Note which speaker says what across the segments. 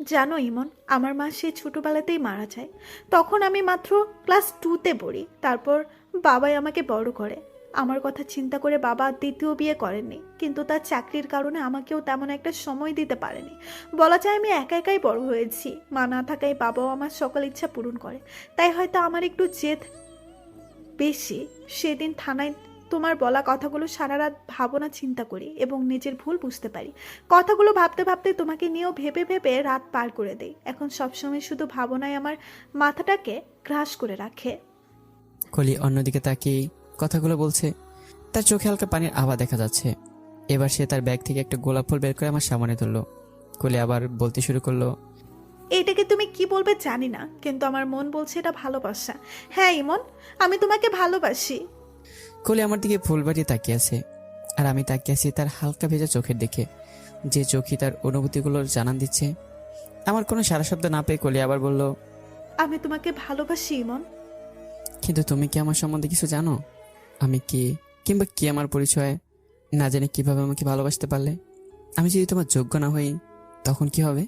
Speaker 1: জানো ইমন, আমার মা সে ছোটবেলাতেই মারা যায়। তখন আমি মাত্র ক্লাস 2তে পড়ি। তারপর বাবাই আমাকে বড় করে। আমার কথা চিন্তা করে বাবা দ্বিতীয় বিয়ে করেননি, কিন্তু তার চাকরির কারণে আমাকেও তেমন একটা সময় দিতে পারেনি। বলা যায় আমি একা একাই বড় হয়েছি। মা না থাকায় বাবাও আমার সকল ইচ্ছা পূরণ করে। তাই হয়তো আমার একটু জেদ বেশি। সেদিন থানায় তোমার বলা কথাগুলো সারা রাত ভাবনা চিন্তা করি এবং নিজের ভুল বুঝতে পারি। কথাগুলো ভাবতে ভাবতে তোমাকে নিয়েও ভেবে ভেবে রাত পার করে দেই। এখন সবসময় শুধু ভাবনায় আমার মাথাটাকে গ্রাস করে রাখে।
Speaker 2: কলি অন্যদিকে তাকিয়ে কথাগুলো বলছে। তার চোখে হালকা পানির আভা দেখা যাচ্ছে। এবার সে তার ব্যাগ থেকে একটা গোলাপ ফুল বের করে আমার সামনে ধরলো। কলি আবার বলতে শুরু করলো।
Speaker 1: এইটাকে তুমি কি বলবে জানি না, কিন্তু আমার মন বলছে এটা ভালোবাসা। হ্যাঁ ইমন, আমি তোমাকে ভালোবাসি।
Speaker 2: কলি আমার দিকে ফুল বাড়িয়ে তাকিয়ে আছে, আর আমি তাকিয়ে আছি তার হালকা ভেজা চোখের দিকে, যে চোখই তার অনুভূতিগুলোর জানান দিচ্ছে। আমার কোনো সারা শব্দ না পেয়ে কলি আবার বলল,
Speaker 1: আমি তোমাকে ভালোবাসি ইমন।
Speaker 2: কিন্তু তুমি কি আমার সম্বন্ধে কিছু জানো? আমি কি, কিংবা কি আমার পরিচয় না জেনে কিভাবে আমাকে ভালোবাসতে পারলে? আমি যদি তোমার যোগ্য না হই তখন কি হবে?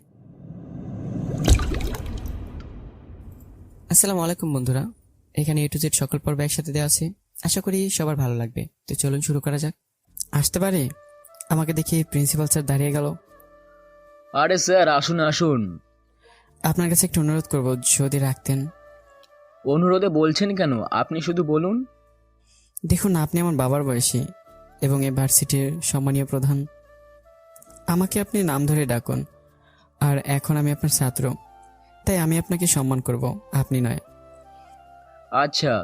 Speaker 2: আসসালামু আলাইকুম বন্ধুরা, এখানে A to Z সকল পর্ব একসাথে দেওয়া আছে। আশা করি সবার ভালো লাগবে। তো চলুন শুরু করা যাক। আসতে পারে? আমাকে দেখে প্রিন্সিপাল স্যার দাঁড়িয়ে গেল।
Speaker 3: আরে স্যার, আসুন আসুন।
Speaker 2: আপনার কাছে একটু অনুরোধ করব, যদি রাখতেন।
Speaker 3: অনুরোধে বলছেন কেন? আপনি শুধু বলুন।
Speaker 2: দেখুন, আপনি আমার বাবার বয়সী এবং এই ভার্সিটির সম্মানীয় প্রধান। আমাকে আপনি নাম ধরে ডাকুন। আর এখন আমি আপনার ছাত্র, তাই আমি আপনাকে সম্মান করব, আপনি নয়।
Speaker 3: আচ্ছা।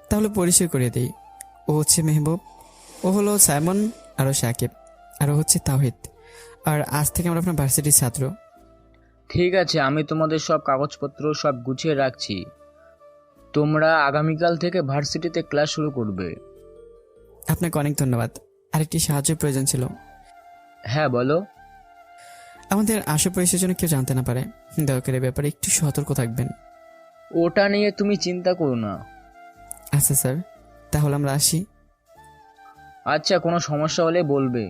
Speaker 2: তাহলে পরিচয় করিয়ে দিই। ও হচ্ছে মেহবুব, ও হলো সাইমন, আর ও সাকিব, আর ও হচ্ছে তাওহিদ। আর আজ থেকে আমরা আপনার ভার্সিটির ছাত্র।
Speaker 3: ঠিক আছে, আমি তোমাদের সব কাগজপত্র সব গুছিয়ে রাখছি। তোমরা আগামীকাল থেকে ভার্সিটিতে ক্লাস শুরু করবে।
Speaker 2: আপনাকে অনেক ধন্যবাদ। আরেকটি সাহায্যের প্রয়োজন ছিল।
Speaker 3: হ্যাঁ বলো।
Speaker 2: আমাদের আশেপাশের জন্য কেউ জানতে না পারে, দয়া করে এ ব্যাপারে একটু সতর্ক থাকবেন।
Speaker 3: ওটা নিয়ে তুমি চিন্তা করো না।
Speaker 2: আচ্ছা স্যার, তাহলে আমরা আসি।
Speaker 3: আচ্ছা, কোনো সমস্যা হলে বলবে।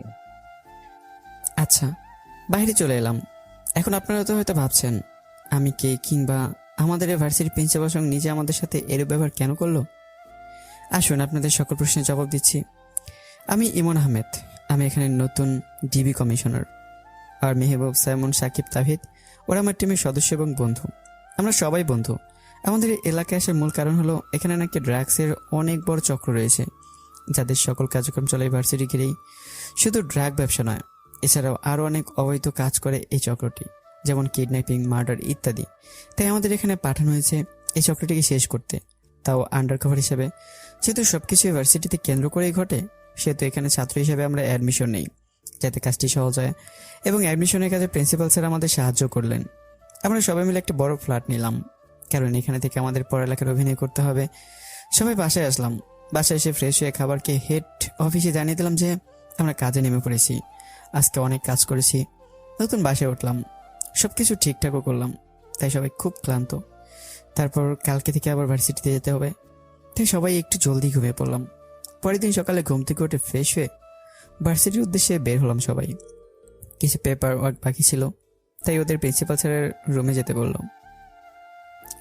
Speaker 2: আচ্ছা, বাইরে চলে এলাম। এখন আপনারা তো হয়তো ভাবছেন আমি কে, কিংবা আমাদের এই ভার্সিটির প্রিন্সিপাল সঙ্গে নিজে আমাদের সাথে এরূপ ব্যবহার কেন করলো। আসুন আপনাদের সকল প্রশ্নের জবাব দিচ্ছি। আমি ইমন আহমেদ, আমি এখানে নতুন ডিবি কমিশনার। আর মেহবুব, সাইমন, সাকিব, তাহিদ ওরা আমার টিমের সদস্য এবং বন্ধু। আমরা সবাই বন্ধু। আমাদের এই এলাকায় আসার মূল কারণ হলো এখানে নাকি ড্রাগসের অনেক বড় চক্র রয়েছে, যাদের সকল কার্যক্রম চলে ভার্সিটি ঘিরেই। শুধু ড্রাগ ব্যবসা নয়, এছাড়াও আরও অনেক অবৈধ কাজ করে এই চক্রটি, যেমন কিডন্যাপিং, মার্ডার ইত্যাদি। তাই আমাদের এখানে পাঠানো হয়েছে এই চক্রটিকে শেষ করতে, তাও আন্ডার কভার হিসেবে। যেহেতু সবকিছু ইউনিভার্সিটিতে কেন্দ্র করেই ঘটে, সেহেতু এখানে ছাত্র হিসেবে আমরা অ্যাডমিশন নেই, যাতে কাজটি সহজ হয়। এবং অ্যাডমিশনের কাজে প্রিন্সিপাল স্যার আমাদের সাহায্য করলেন। আমরা সবাই মিলে একটা বড় ফ্ল্যাট নিলাম, কারণ এখানে থেকে আমাদের পড়ালেখার অভিনয় করতে হবে। সবাই বাসায় আসলাম। বাসায় এসে ফ্রেশ হয়ে খাবার খেয়ে হেড অফিসে জানিয়ে দিলাম যে আমরা কাজে নেমে পড়েছি। আজকে অনেক কাজ করেছি। নতুন বাসায় উঠলাম, সবকিছু ঠিকঠাকও করলাম, তাই সবাই খুব ক্লান্ত। তারপর কালকে থেকে আবার ভার্সিটিতে যেতে হবে, তাই সবাই একটু জলদি ঘুমিয়ে পড়লাম। পরের দিন সকালে ঘুম থেকে উঠে ফ্রেশ হয়ে ভার্সিটির উদ্দেশ্যে বের হলাম সবাই। কিছু পেপার ওয়ার্ক বাকি ছিল, তাই ওদের প্রিন্সিপাল স্যারের রুমে যেতে বললাম।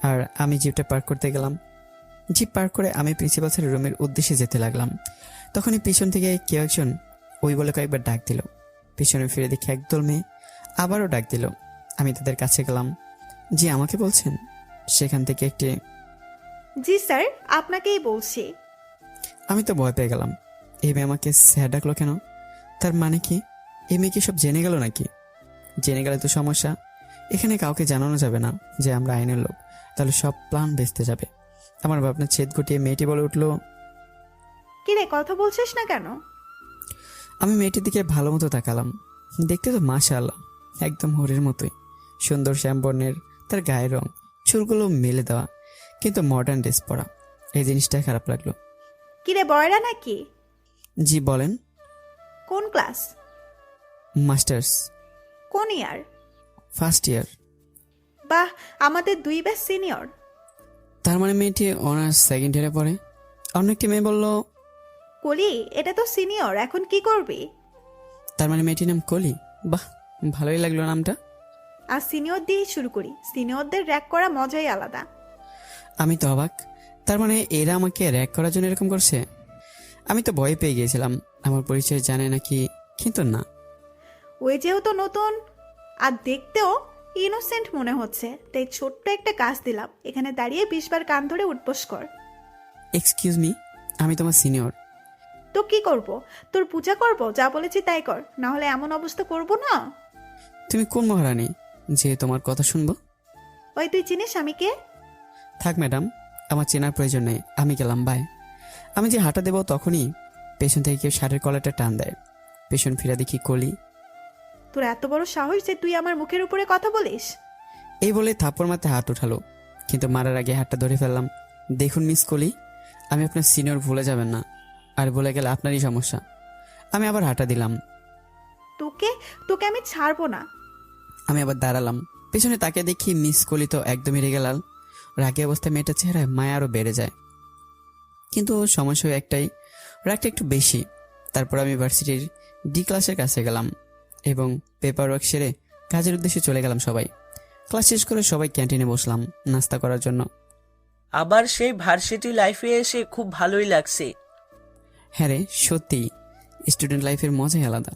Speaker 2: আর আমি জিপটা পার্ক করতে গেলাম। জিপ পার্ক করে আমি প্রিন্সিপাল স্যারের রুমের উদ্দেশ্যে যেতে লাগলাম। তখনই পিছন থেকে কেউ একজন ওই বলে কয়েকবার ডাক দিল। পিছনে ফিরে দেখি একদল মেয়ে আবারও ডাক দিল। আমি তাদের কাছে গেলাম। জি, আমাকে বলছেন? সেখান থেকে একটি,
Speaker 1: জি স্যার, আপনাকেই বলছি।
Speaker 2: আমি তো ভয় পেয়ে গেলাম। এই মেয়ে আমাকে স্যার ডাকলো কেন? তার মানে কি এই মেয়ে কি সব জেনে গেল নাকি? জেনে গেলে তো সমস্যা। এখানে কাউকে জানানো যাবে না যে আমরা আইনের লোক, তাহলে সব প্ল্যান ভেস্তে যাবে। আমার ভাবনা ছেদ ঘটিয়ে মেয়েটি বলে উঠলো,
Speaker 1: কিরে, কথা বলছিস না কেন?
Speaker 2: আমি মেয়েটির দিকে ভালো মতো তাকালাম। দেখতে তো মাশাআল্লাহ একদম হরির মতোই, সুন্দর শ্যামবর্ণের তার গায়ের রং, চুলগুলো মেলে দেওয়া, কিন্তু মডার্ন ড্রেস পরা। এই জিনিসটা খারাপ লাগলো।
Speaker 1: কিরে, বয়রা নাকি?
Speaker 2: জি বলেন।
Speaker 1: কোন ক্লাস?
Speaker 2: মাস্টার্স,
Speaker 1: কোন ইয়ার?
Speaker 2: First year.
Speaker 1: বাহ, আমাদের 2 ব্যাচ সিনিয়র।
Speaker 2: তার মানে মেয়েটি অনার্স সেকেন্ড ইয়ারে পড়ে। অন্য একটি মেয়ে বলল,
Speaker 1: কলি, এটা তো সিনিয়র, এখন কি করবি?
Speaker 2: তার মানে মেয়েটির নাম কলি। বাহ, ভালোই লাগলো নামটা।
Speaker 1: আর সিনিয়র দিয়েই শুরু করি। সিনিয়রদের র্যাক করা মজাই আলাদা।
Speaker 2: আমি তো অবাক। তার মানে এরা আমাকে র্যাক করার জন্য এরকম করছে? আমি তো ভয় পেয়ে গিয়েছিলাম আমার পরিচয় জানে নাকি, কিন্তু না।
Speaker 1: ওই যেহেতু নতুন আর দেখতেও ইনোসেন্ট মনে হচ্ছে, তাই ছোট্ট একটা কাজ দিলাম, এখানে দাঁড়িয়ে 20 বার কান ধরে উঠবোস কর।
Speaker 2: এক্সকিউজ মি, আমি তোমার সিনিয়র।
Speaker 1: তো কি করব? তোর পূজা করব? যা বলেছি তাই কর, না হলে এমন অবস্থা করব না।
Speaker 2: তুমি কোন মহারানী যে তোমার কথা শুনবো?
Speaker 1: ওই তুই চিনিস আমি কে?
Speaker 2: থাক ম্যাডাম, আমার চেনার প্রয়োজন নেই, আমি গেলাম, বাই। আমি যে হাঁটা দেবো তখনই পেছন থেকে কেউ শাড়ির কলারটা টান দেয়। পেছন ফিরা দেখি কলি।
Speaker 1: তোর এত বড় সাহস যে তুই আমার মুখের উপরে কথা বলিস?
Speaker 2: এই বলে থাপ্পড় মারতে হাত উঠালো, কিন্তু মারার আগে হাতটা ধরে ফেললাম। দেখুন মিস কলি, আমি আপনার সিনিয়র, ভুলে যাবেন না, আর বলে গেলে আপনারই সমস্যা। আমি আবার হাঁটা দিলাম।
Speaker 1: তোকে তোকে আমি ছাড়বো না।
Speaker 2: আমি আবার দাঁড়ালাম, পেছনে তাকে দেখি মিস কলি তো একদমই রেগে লাল। রাগে অবস্থায় মেয়েটার চেহারায় মায়া আরও বেড়ে যায়। কিন্তু সমস্যা একটাই, রাগটা একটু বেশি। তারপর আমি ভার্সিটির ডি ক্লাসের কাছে গেলাম এবং পেপার ওয়ার্ক সেরে কাজের উদ্দেশ্যে চলে গেলাম সবাই। ক্লাস শেষ করে সবাই ক্যান্টিনে বসলাম নাস্তা করার জন্য।
Speaker 4: আবার সেই ভার্সিটি লাইফে এসে খুব ভালোই লাগছে।
Speaker 2: হ্যাঁ রে, সত্যিই স্টুডেন্ট লাইফের মজাই আলাদা।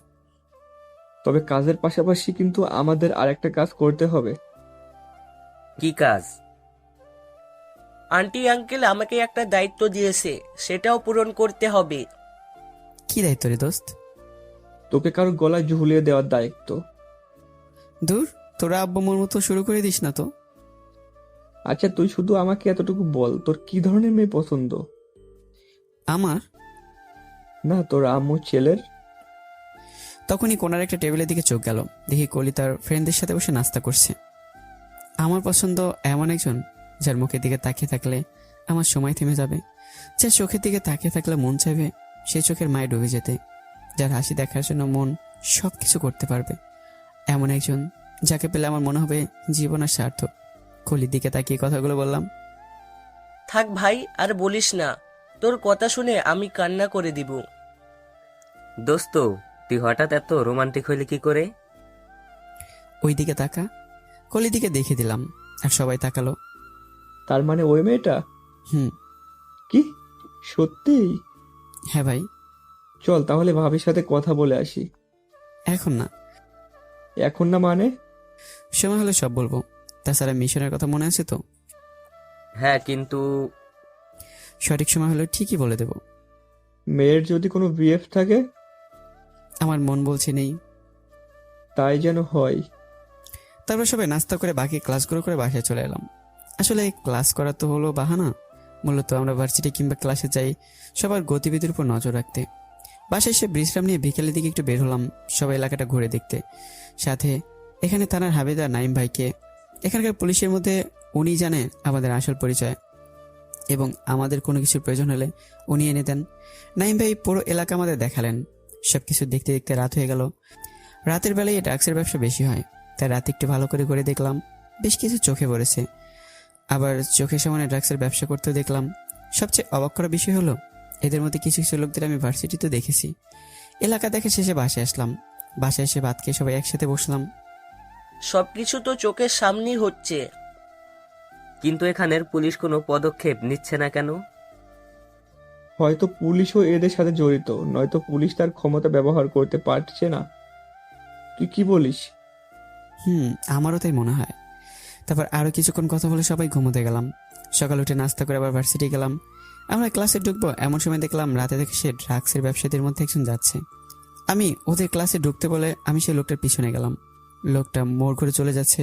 Speaker 5: তবে কাজের পাশাপাশি কিন্তু আমাদের আরেকটা কাজ করতে হবে।
Speaker 4: কি কাজ? আন্টি আঙ্কেল আমাকে একটা দায়িত্ব দিয়েছে, সেটাও পূরণ করতে হবে।
Speaker 2: কি দায়িত্ব রে দোস্ত?
Speaker 5: তোকে কারো গলায় ঝুলিয়ে দেওয়ার দায়িত্ব।
Speaker 2: দূর, তোরা আব্বু মোর মতো শুরু করে দিস না তো।
Speaker 5: আচ্ছা, তুই শুধু আমাকে এতটুকু বল, তোর কি ধরনের মেয়ে পছন্দ?
Speaker 2: আমার?
Speaker 5: না, তোর আম্মু ছেলের।
Speaker 2: তখনই কোনার একটা টেবিলের দিকে চোখ গেল, দেখি কলি তার ফ্রেন্ডদের সাথে বসে নাস্তা করছে। আমার পছন্দ এমন একজন যার মুখের দিকে তাকিয়ে থাকলে আমার সময় থেমে যাবে, যার চোখের দিকে তাকিয়ে থাকলে মন চাইবে সেই চোখের মায়ে ডুবে যেতে, যার হাসি দেখার জন্য মন সব কিছু করতে পারবে, এমন একজন যাকে পেলে আমার মনে হবে জীবন আর সার্থক। কলির দিকে তাকিয়ে কথাগুলো বললাম।
Speaker 4: থাক ভাই, আর বলিস না, তোর কথা শুনে আমি কান্না করে দিব।
Speaker 6: দোস্ত, তুই হঠাৎ এত রোমান্টিক হইলে কি করে?
Speaker 2: ওই দিকে তাকা। কলির দিকে দেখে দিলাম আর সবাই তাকালো।
Speaker 5: তার মানে ওই মেয়েটা?
Speaker 2: হুম।
Speaker 5: কি সত্যি?
Speaker 2: হ্যাঁ ভাই।
Speaker 5: চল তাহলে ভাবির সাথে কথা বলে আসি।
Speaker 2: এখন না।
Speaker 5: এখন না মানে?
Speaker 2: সময় হলে সব বলবো। তাছাড়া মিশনের কথা মনে আছে তো?
Speaker 6: হ্যাঁ, কিন্তু
Speaker 2: সঠিক সময় হলে ঠিকই বলে দেব।
Speaker 5: মেয়ের যদি কোনো বিএফ থাকে?
Speaker 2: আমার মন বলছে নেই।
Speaker 5: তাই যেন হয়।
Speaker 2: তারপর সবাই নাস্তা করে বাকি ক্লাসগুলো করে বাসায় চলে এলাম। আসলে ক্লাস করা তো হলো বাহানা, মূলত আমরা ভার্সিটি কিংবা ক্লাসে যাই সবার গতিবিধির উপর নজর রাখতে। বাসায় এসে বিশ্রাম নিয়ে বিকেলের দিকে একটু বের হলাম সবাই এলাকাটা ঘুরে দেখতে, সাথে এখানে থানার হাবিদার নাইম ভাইকে। এখানকার পুলিশের মধ্যে উনি জানেন আমাদের আসল পরিচয় এবং আমাদের কোনো কিছুর প্রয়োজন হলে উনি এনে দেন। নাইম ভাই পুরো এলাকা আমাদের দেখালেন। সবকিছু দেখতে দেখতে রাত হয়ে গেল। রাতের বেলায় ড্রাগসের ব্যবসা বেশি হয়, তাই রাতে একটু ভালো করে ঘুরে দেখলাম বেশ কিছু চোখে পড়েছে। আবার চোখের সামনে ড্রাগসের ব্যবসা করতেও দেখলাম। সবচেয়ে অবাক করা বিষয় হলো এদের মধ্যে কিছু কিছু লোকদের আমি ভার্সিটিতে দেখেছি। এলাকা দেখে শেষে বাসায় আসলাম। বাসায় এসে ভাত খেয়ে সবাই একসাথে বসলাম।
Speaker 4: সবকিছু তো চোখের সামনেই হচ্ছে,
Speaker 6: কিন্তু এখানের পুলিশ কোনো পদক্ষেপ নিচ্ছে না কেন?
Speaker 5: হয়তো পুলিশও এদের সাথে জড়িত, নয়তো পুলিশ তার ক্ষমতা ব্যবহার করতে পারছে না। তুই কি বলিস?
Speaker 2: আমারও তাই মনে হয়। তারপর আরো কিছুক্ষণ কথা বলে সবাই ঘুমোতে গেলাম। সকাল উঠে নাস্তা করে আবার ভার্সিটি গেলাম। আমরা ক্লাসে ঢুকবো এমন সময় দেখলাম রাতে দেখে সে ড্রাগসের ব্যবসায়ীদের মধ্যে একজন যাচ্ছে। আমি ওদের ক্লাসে ঢুকতে বলে আমি সেই লোকটার পিছনে গেলাম। লোকটা মোড় ঘুরে চলে যাচ্ছে,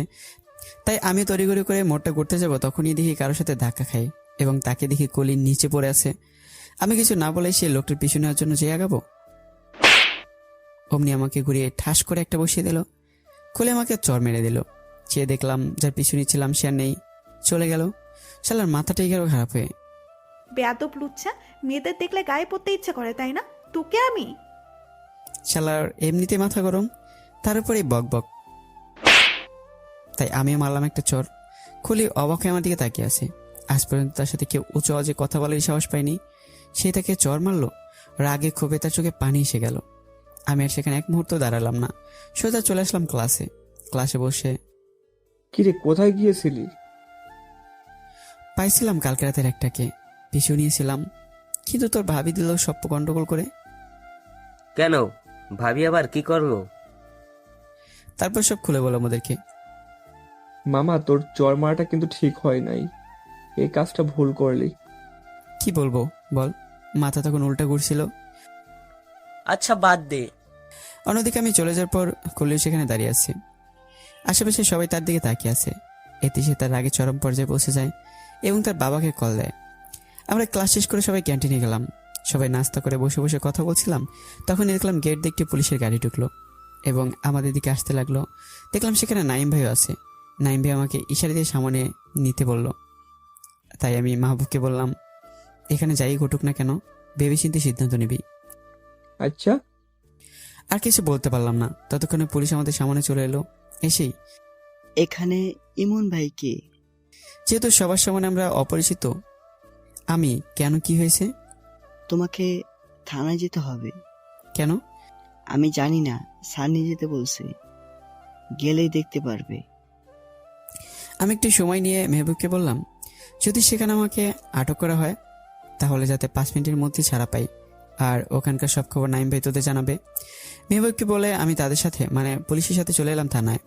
Speaker 2: তাই আমি তড়িঘড়ি করে মোড়টা ঘুরতে যাব। তখনই দেখি কারোর সাথে ধাক্কা খাই এবং তাকে দেখি কলির নিচে পড়ে আছে। আমি কিছু না বলে সেই লোকটার পিছনে নেওয়ার জন্য যে আগাবো, অমনি আমাকে ঘুরিয়ে ঠাস করে একটা বসিয়ে দিল। কলি আমাকে চর মেরে দিল। চেয়ে দেখলাম যার পিছনে ছিলাম সে আর নেই, চলে গেল। শালার মাথাটাই গেল খারাপ হয়ে।
Speaker 1: বেয়াদব লুচ্চা, মেয়েদের দেখলে গায়ে পড়তে ইচ্ছে করে তাই না? তোকে আমি
Speaker 2: শালার এমনিতে মাথা গরম, তার উপরে বক বক, তাই আমিও মারলাম একটা চর। খুলি অবাক হয়ে আমার দিকে তাকিয়ে আছে। আজ পর্যন্ত তার সাথে কেউ উঁচু আওয়াজে কথা বলার সাহস পাইনি, সে তাকে চর মারলো। রাগে ক্ষোভে তার চোখে পানি এসে গেল। আমি আর সেখানে এক মুহূর্ত দাঁড়ালাম না, সোজা চলে আসলাম ক্লাসে। ক্লাসে বসে
Speaker 5: কিরে কোথায় গিয়েছিলি?
Speaker 2: পাইছিলাম কালকে রাতের একটাকে, পিছু নিয়েছিলাম, কিন্তু তোর ভাবি দিল সব গন্ডগোল করে।
Speaker 6: কেন? ভাবি আবার কি করলো?
Speaker 2: তারপর সব খুলে বললাম ওদেরকে।
Speaker 5: মামা তোর চর মারাটা কিন্তু ঠিক হয় নাই, এই কাজটা ভুল করলি।
Speaker 2: কি বলবো বল, মাথা তখন উল্টা ঘুরছিল।
Speaker 4: আচ্ছা বাদ দে।
Speaker 2: অন্যদিকে আমি চলে যাওয়ার পর কলিও সেখানে দাঁড়িয়ে আছে, আশেপাশে সবাই তার দিকে তাকিয়ে আছে। এতে সে তার আগে চরম পর্যায়ে পৌঁছে যায় এবং তার বাবাকে কল দেয়। আমরা ক্লাস শেষ করে সবাই ক্যান্টিনে গেলাম, সবাই নাস্তা করে বসে বসে কথা বলছিলাম। তখন দেখলাম গেট দিয়ে একটি পুলিশের গাড়ি ঢুকলো এবং আমাদের দিকে আসতে লাগলো। দেখলাম সেখানে নাইম ভাইও আছে। নাইম ভাই আমাকে ইশারা দিয়ে সামনে নিতে বলল, তাই আমি মাহবুবকে বললাম, এখানে যাই ঘটুক না কেন ভেবেচিন্তে সিদ্ধান্ত নিবি।
Speaker 5: আচ্ছা,
Speaker 2: আর কিছু বলতে পারলাম না, ততক্ষণে পুলিশ আমাদের সামনে চলে এলো। এসেই,
Speaker 7: এখানে ইমন ভাই কে?
Speaker 2: যেহেতু সবার সামনে আমরা অপরিচিত, আমি কেন, কি হয়েছে?
Speaker 7: তোমাকে থানায় যেতে হবে।
Speaker 2: কেন?
Speaker 7: আমি জানি না, স্যার নিয়ে যেতে বলছে, গেলেই দেখতে পারবে।
Speaker 2: আমি একটু সময় নিয়ে মেহবুবকে বললাম, যদি সেখানে আমাকে আটক করা হয় তাহলে যাতে 5 মিনিটের মধ্যে ছাড়া পাই, আর ওখানকার সব খবর নাইম ভাই তোদের জানাবে। মেহবুবকে বলে আমি তাদের সাথে মানে পুলিশের সাথে চলে এলাম থানায়।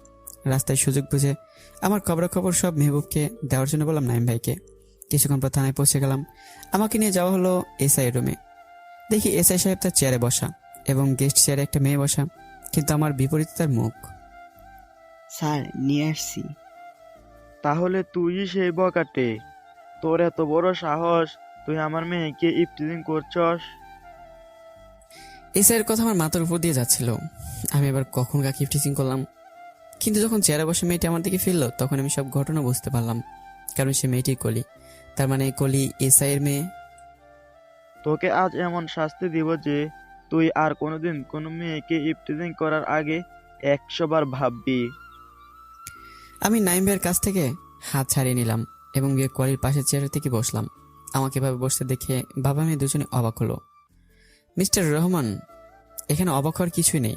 Speaker 2: রাস্তায় সুযোগ বুঝে আমার খবরাখবর সব মেহবুবকে দেওয়ার জন্য বললাম নাইম ভাইকে। কিছুক্ষণ পর থানায় পৌঁছে গেলাম। আমাকে নিয়ে যাওয়া হলো এসআই রুমে। দেখি এসআই সাহেব তার চেয়ারে বসা এবং গেস্ট চেয়ারে একটা মেয়ে বসা, কিন্তু আমার বিপরীতে তার মুখ।
Speaker 7: স্যার নিয়ে আসছি।
Speaker 8: তাহলে তুই সেই বকাটে, তোর এত বড় সাহস, তুই আমার মেয়েকে ইফটিজিং করছস?
Speaker 2: এসআইয়ের কথা আমার মাথার উপর দিয়ে যাচ্ছিল, আমি এবার কখন কাকে টিচিং করলাম। কিন্তু যখন চেয়ারে বসে মেয়েটি আমার দিকে ফিরলো তখন আমি সব ঘটনা বুঝতে পারলাম, কারণ সে মেয়েটি কলি, তার মানে কলি এসআইয়ের মেয়ে।
Speaker 8: তোকে আজ এমন শাস্তি দিব যে তুই আর কোনোদিন কোনো মেয়েকে ইফটিজিং করার আগে 100 বার ভাববি।
Speaker 2: আমি নাইম ভাইয়ের কাছ থেকে হাত ছাড়িয়ে নিলাম এবং গিয়ে কলির পাশের চেয়ার থেকে বসলাম। আমাকে এভাবে বসতে দেখে বাবা মেয়ে দুজনে অবাক হলো। মিস্টার রহমান, এখানে অবাক হওয়ার কিছুই নেই।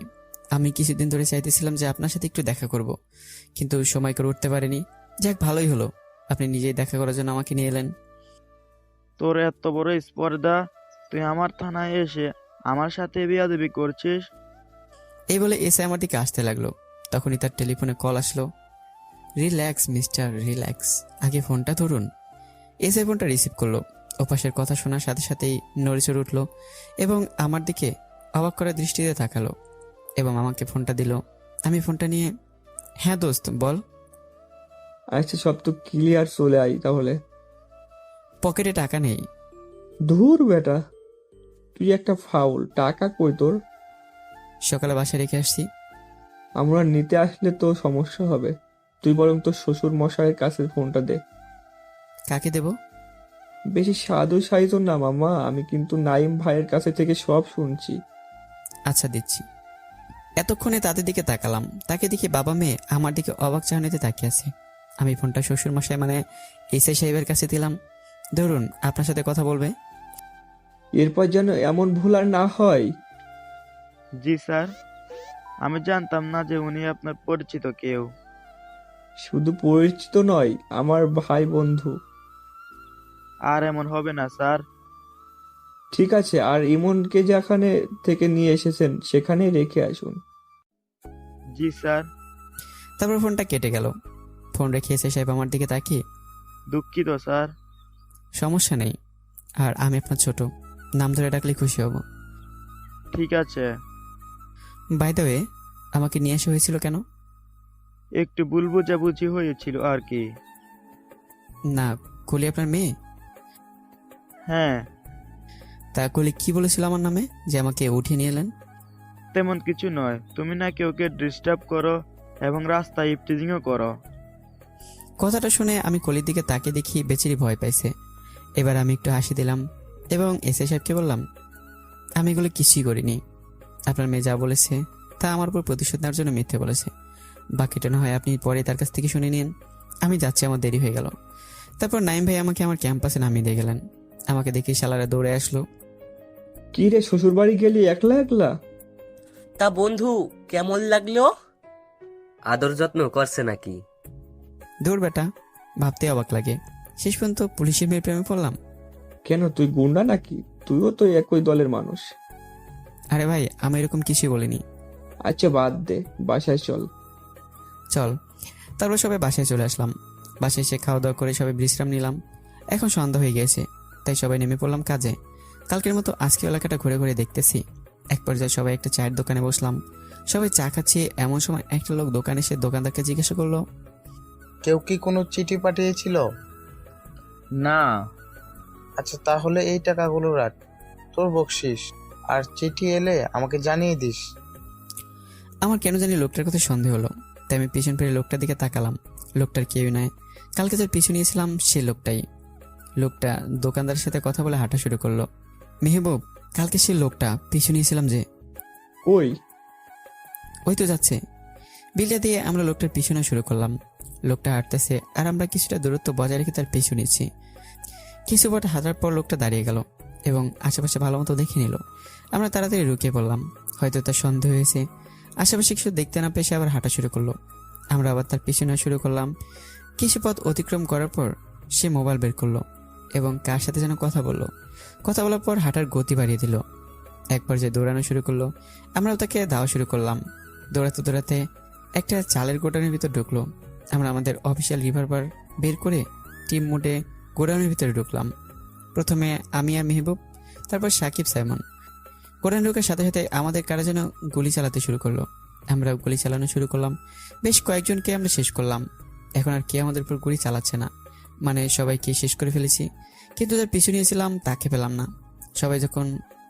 Speaker 2: আমি কিছুদিন ধরে চাইতেছিলাম যে আপনার সাথে একটু দেখা করব, কিন্তু সময় করে উঠতে পারিনি। যাক, ভালোই হলো আপনি নিজেই দেখা করার জন্য আমাকে নিয়ে এলেন।
Speaker 8: তোর এত বড় স্পর্ধা, তুই আমার থানায় এসে আমার সাথে বেয়াদবি করছিস?
Speaker 2: এই বলে এসে আমার দিকে আসতে লাগলো। তখনই তার টেলিফোনে কল আসলো। রিল্যাক্স মিস্টার, রিল্যাক্স, আগে ফোনটা ধরুন। এসে ফোনটা রিসিভ করলো। ওপাশের কথা শোনার সাথে সাথেই নড়েচড়ে উঠলো এবং আমার দিকে অবাক করা দৃষ্টিতে তাকালো এবং আমাকে ফোনটা দিল। আমি ফোনটা নিয়ে, হ্যাঁ দোস্ত বল।
Speaker 5: আচ্ছা সব তো ক্লিয়ার, চলে আই তাহলে।
Speaker 2: পকেটে টাকা নেই।
Speaker 5: ধুর বেটা, তুই একটা ফাউল, টাকা কই তোর?
Speaker 2: সকালে বাসায় রেখে আসছি।
Speaker 5: আমরা নিতে আসলে তো সমস্যা হবে, তুই বরং তোর শ্বশুর মশাইয়ের কাছে ফোনটা দে।
Speaker 2: কাকে দেব?
Speaker 5: বেশি সাধু সাইজ না মামা, আমি কিন্তু নাইম ভাইয়ের কাছে থেকে সব শুনছি।
Speaker 2: আচ্ছা দিচ্ছি। এতক্ষণে তাদের দিকে তাকালাম, তাকে দেখি বাবা মেয়ে আমার দিকে অবাক চাহনিতে তাকিয়ে আছে। আমি ফোনটা শ্বশুর মশাই মানে এসআই সাহেবের কাছে দিলাম। ধরুন, আপনার সাথে কথা বলবে।
Speaker 5: এরপর যেন এমন ভুল আর না হয়।
Speaker 8: জি স্যার, আমি জানতাম না যে উনি আপনার পরিচিত কেউ।
Speaker 5: শুধু পরিচিত নয়, আমার ভাই বন্ধু।
Speaker 8: আর এমন হবে না স্যার।
Speaker 5: ঠিক আছে, আর ইমনকে যেখানে থেকে নিয়ে এসেছেন সেখানে রেখে আসুন।
Speaker 8: জি স্যার।
Speaker 2: তারপর ফোনটা কেটে গেল। ফোন রেখে এসআই সাহেব আমার দিকে তাকিয়ে,
Speaker 8: দুঃখিত স্যার।
Speaker 2: সমস্যা নেই, আর আমি আপনার ছোট, নাম ধরে ডাকলে খুশি হব।
Speaker 8: ঠিক আছে।
Speaker 2: বাই দ্য ওয়ে, আমাকে নিয়ে আসা হয়েছিল কেন?
Speaker 8: একটু ভুল বোঝাবুঝি হয়েছিল আর কি।
Speaker 2: না, কলি আপনার মেয়ে?
Speaker 8: হ্যাঁ।
Speaker 2: তা কলি কি বলেছিল আমার নামে যে আমাকে উঠিয়ে নিয়ে এলেন?
Speaker 8: তেমন কিছু নয়, তুমি নাকি ওকে ডিস্টার্ব করো এবং রাস্তায় ইফটিজিংও করো।
Speaker 2: কথাটা শুনে আমি কলির দিকে তাকিয়ে দেখি বেচারি ভয় পাইছে। এবার আমি একটু হাসি দিলাম এবং এসআই সাহেবকে বললাম, আমি এগুলো কিছুই করিনি। আপনার মেয়ে যা বলেছে তা আমার উপর প্রতিশোধ নেওয়ার জন্য মিথ্যে বলেছে। বাকিটা না হয় আপনি পরে তার কাছ থেকে শুনে নিন। আমি যাচ্ছি, আমার দেরি হয়ে গেল। তারপর নাইম ভাই আমাকে আমার ক্যাম্পাসে নামিয়ে দিয়ে গেলেন। আমাকে দেখে শালারা দৌড়ে আসলো।
Speaker 5: কি রে, শ্বশুর বাড়ি গেলি একলা একলা?
Speaker 4: তা বন্ধু কেমন লাগলো?
Speaker 6: আদর যত্ন করছে নাকি?
Speaker 2: দূর বেটা, ভাবতে অবাক লাগে শেষ পর্যন্ত পুলিশের মেয়ের প্রেমে পড়লাম।
Speaker 5: কেন, তুই গুন্ডা নাকি? তুইও তো একই দলের মানুষ।
Speaker 2: আরে ভাই, আমি এরকম কিছুই বলিনি।
Speaker 5: আচ্ছা বাদ দে, বাসায় চল।
Speaker 2: চল। তারপর সবাই বাসায় চলে আসলাম। বাসায় এসে খাওয়া দাওয়া করে সবাই বিশ্রাম নিলাম। এখন সন্ধ্যা হয়ে গেছে, তাই সবাই নেমে পড়লাম কাজে। কালকের মতো আজকে এলাকাটা ঘুরে ঘুরে দেখতেছি। এক পর্যায়ে সবাই একটা চায়ের দোকানে বসলাম। সবাই চা খাচ্ছি, এমন সময় একটা লোক দোকানে এসে দোকানদারকে জিজ্ঞাসা করলো,
Speaker 9: কেউ কি কোনো চিঠি পাঠিয়েছিল?
Speaker 3: না।
Speaker 9: আচ্ছা, তাহলে এই টাকাগুলো রাখ, তোর বকশিস। আর চিঠি এলে আমাকে জানিয়ে দিস।
Speaker 2: আমার কেন জানি লোকটার কথা সন্দেহ হলো, তাই আমি পিছন ফিরে লোকটার দিকে তাকালাম। লোকটার কেউ নয়, কালকে যার পিছু নিয়েছিলাম সে লোকটাই। লোকটা দোকানদারের সাথে কথা বলে হাঁটা শুরু করলো। মেহবুব, কালকে সে লোকটা পিছু নিয়েছিলাম যে,
Speaker 5: কই?
Speaker 2: ওই তো যাচ্ছে। বিলটা দিয়ে আমরা লোকটার পিছনে শুরু করলাম। লোকটা হাঁটতেছে আর আমরা কিছুটা দূরত্ব বজায় রেখে তার পিছু নিচ্ছি। কিছু পথ হাঁটার পর লোকটা দাঁড়িয়ে গেল এবং আশেপাশে ভালো মতো দেখে নিল। আমরা তাড়াতাড়ি রুকিয়ে পড়লাম, হয়তো তার সন্দেহ হয়েছে। আশেপাশে কিছু দেখতে না পেয়ে সে আবার হাঁটা শুরু করলো। আমরা আবার তার পিছনে শুরু করলাম। কিছু পথ অতিক্রম করার পর সে মোবাইল বের করলো এবং কার সাথে যেন কথা বললো। কথা বলার পর হাঁটার গতি বাড়িয়ে দিল। এক পর্যায়ে দৌড়ানো শুরু করলো। আমরাও তাকে ধাওয়া শুরু করলাম। দৌড়াতে দৌড়াতে একটা চালের গোডাউনের ভিতর ঢুকলো। আমরা আমাদের অফিসিয়াল রিভলভার বের করে টিম মোডে গোডাউনের ভিতরে ঢুকলাম। প্রথমে আমি আর মেহবুব, তারপর সাকিব, সাইমন। গোডাউন ঢোকার সাথে সাথে আমাদের কারা যেন গুলি চালাতে শুরু করলো। আমরাও গুলি চালানো শুরু করলাম। বেশ কয়েকজনকে আমরা শেষ করলাম। এখন আর কে আমাদের উপর গুলি চালাচ্ছে না, মানে সবাইকে শেষ করে ফেলেছি। কিন্তু যার পিছু নিয়েছিলাম তাকে পেলাম না। সবাই যখন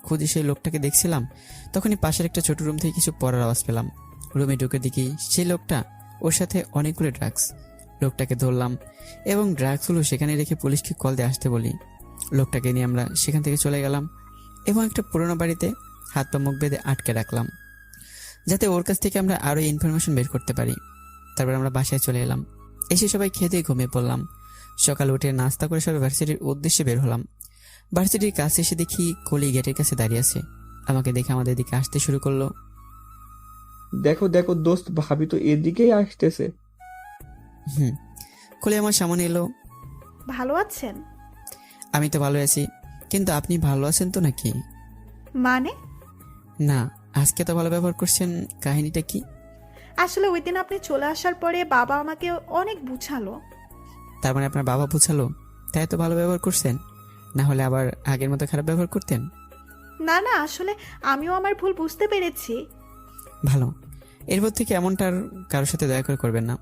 Speaker 2: খুঁজে সেই লোকটাকে দেখছিলাম, তখনই পাশের একটা ছোট রুম থেকে কিছু পড়ার আওয়াজ পেলাম। রুমে ঢুকে দেখি সেই লোকটা, ওর সাথে অনেকগুলো ড্রাগস। লোকটাকে ধরলাম এবং ড্রাগসগুলো সেখানে রেখে পুলিশকে কল দিয়ে আসতে বলি। লোকটাকে নিয়ে আমরা সেখান থেকে চলে গেলাম এবং একটা পুরোনো বাড়িতে হাত পা মুখ বেঁধে আটকে রাখলাম, যাতে ওর কাছ থেকে আমরা আরো ইনফরমেশন বের করতে পারি। তারপর আমরা বাসায় চলে এলাম। এসে সবাই খেতে ঘুমিয়ে পড়লাম। সকালে উঠে নাস্তা করে সবাই ভার্সিটির উদ্দেশ্যে বের হলাম। ভার্সিটির কাছে এসে দেখি কলি গেটের কাছে দাঁড়িয়ে আছে। আমাকে দেখে আমাদের দিকে আসতে শুরু করলো।
Speaker 5: দেখো দেখো দোস্ত, ভাবি তো এদিকেই আসতেছে।
Speaker 2: কলি আমার সামনে এলো।
Speaker 1: ভালো আছেন?
Speaker 2: আমি তো ভালো আছি, কিন্তু আপনি ভালো আছেন তো নাকি?
Speaker 1: মানে?
Speaker 2: না, আজকে তো ভালো ব্যবহার করছেন, কাহিনীটা কি?
Speaker 1: আসলে ওই দিন আপনি চলে আসার পরে বাবা আমাকে অনেক বুঝালো।
Speaker 2: তার মানে আপনার বাবা বুঝালো, তাই তো ভালো ব্যবহার করছেন, না হলে আবার আগের মতো খারাপ ব্যবহার করতেন?
Speaker 1: না না, আসলে আমিও আমার ভুল বুঝতে পেরেছি।
Speaker 2: ভালো, এরপর থেকে এমনটা আর কারোর সাথে দয়া করে করবেন না।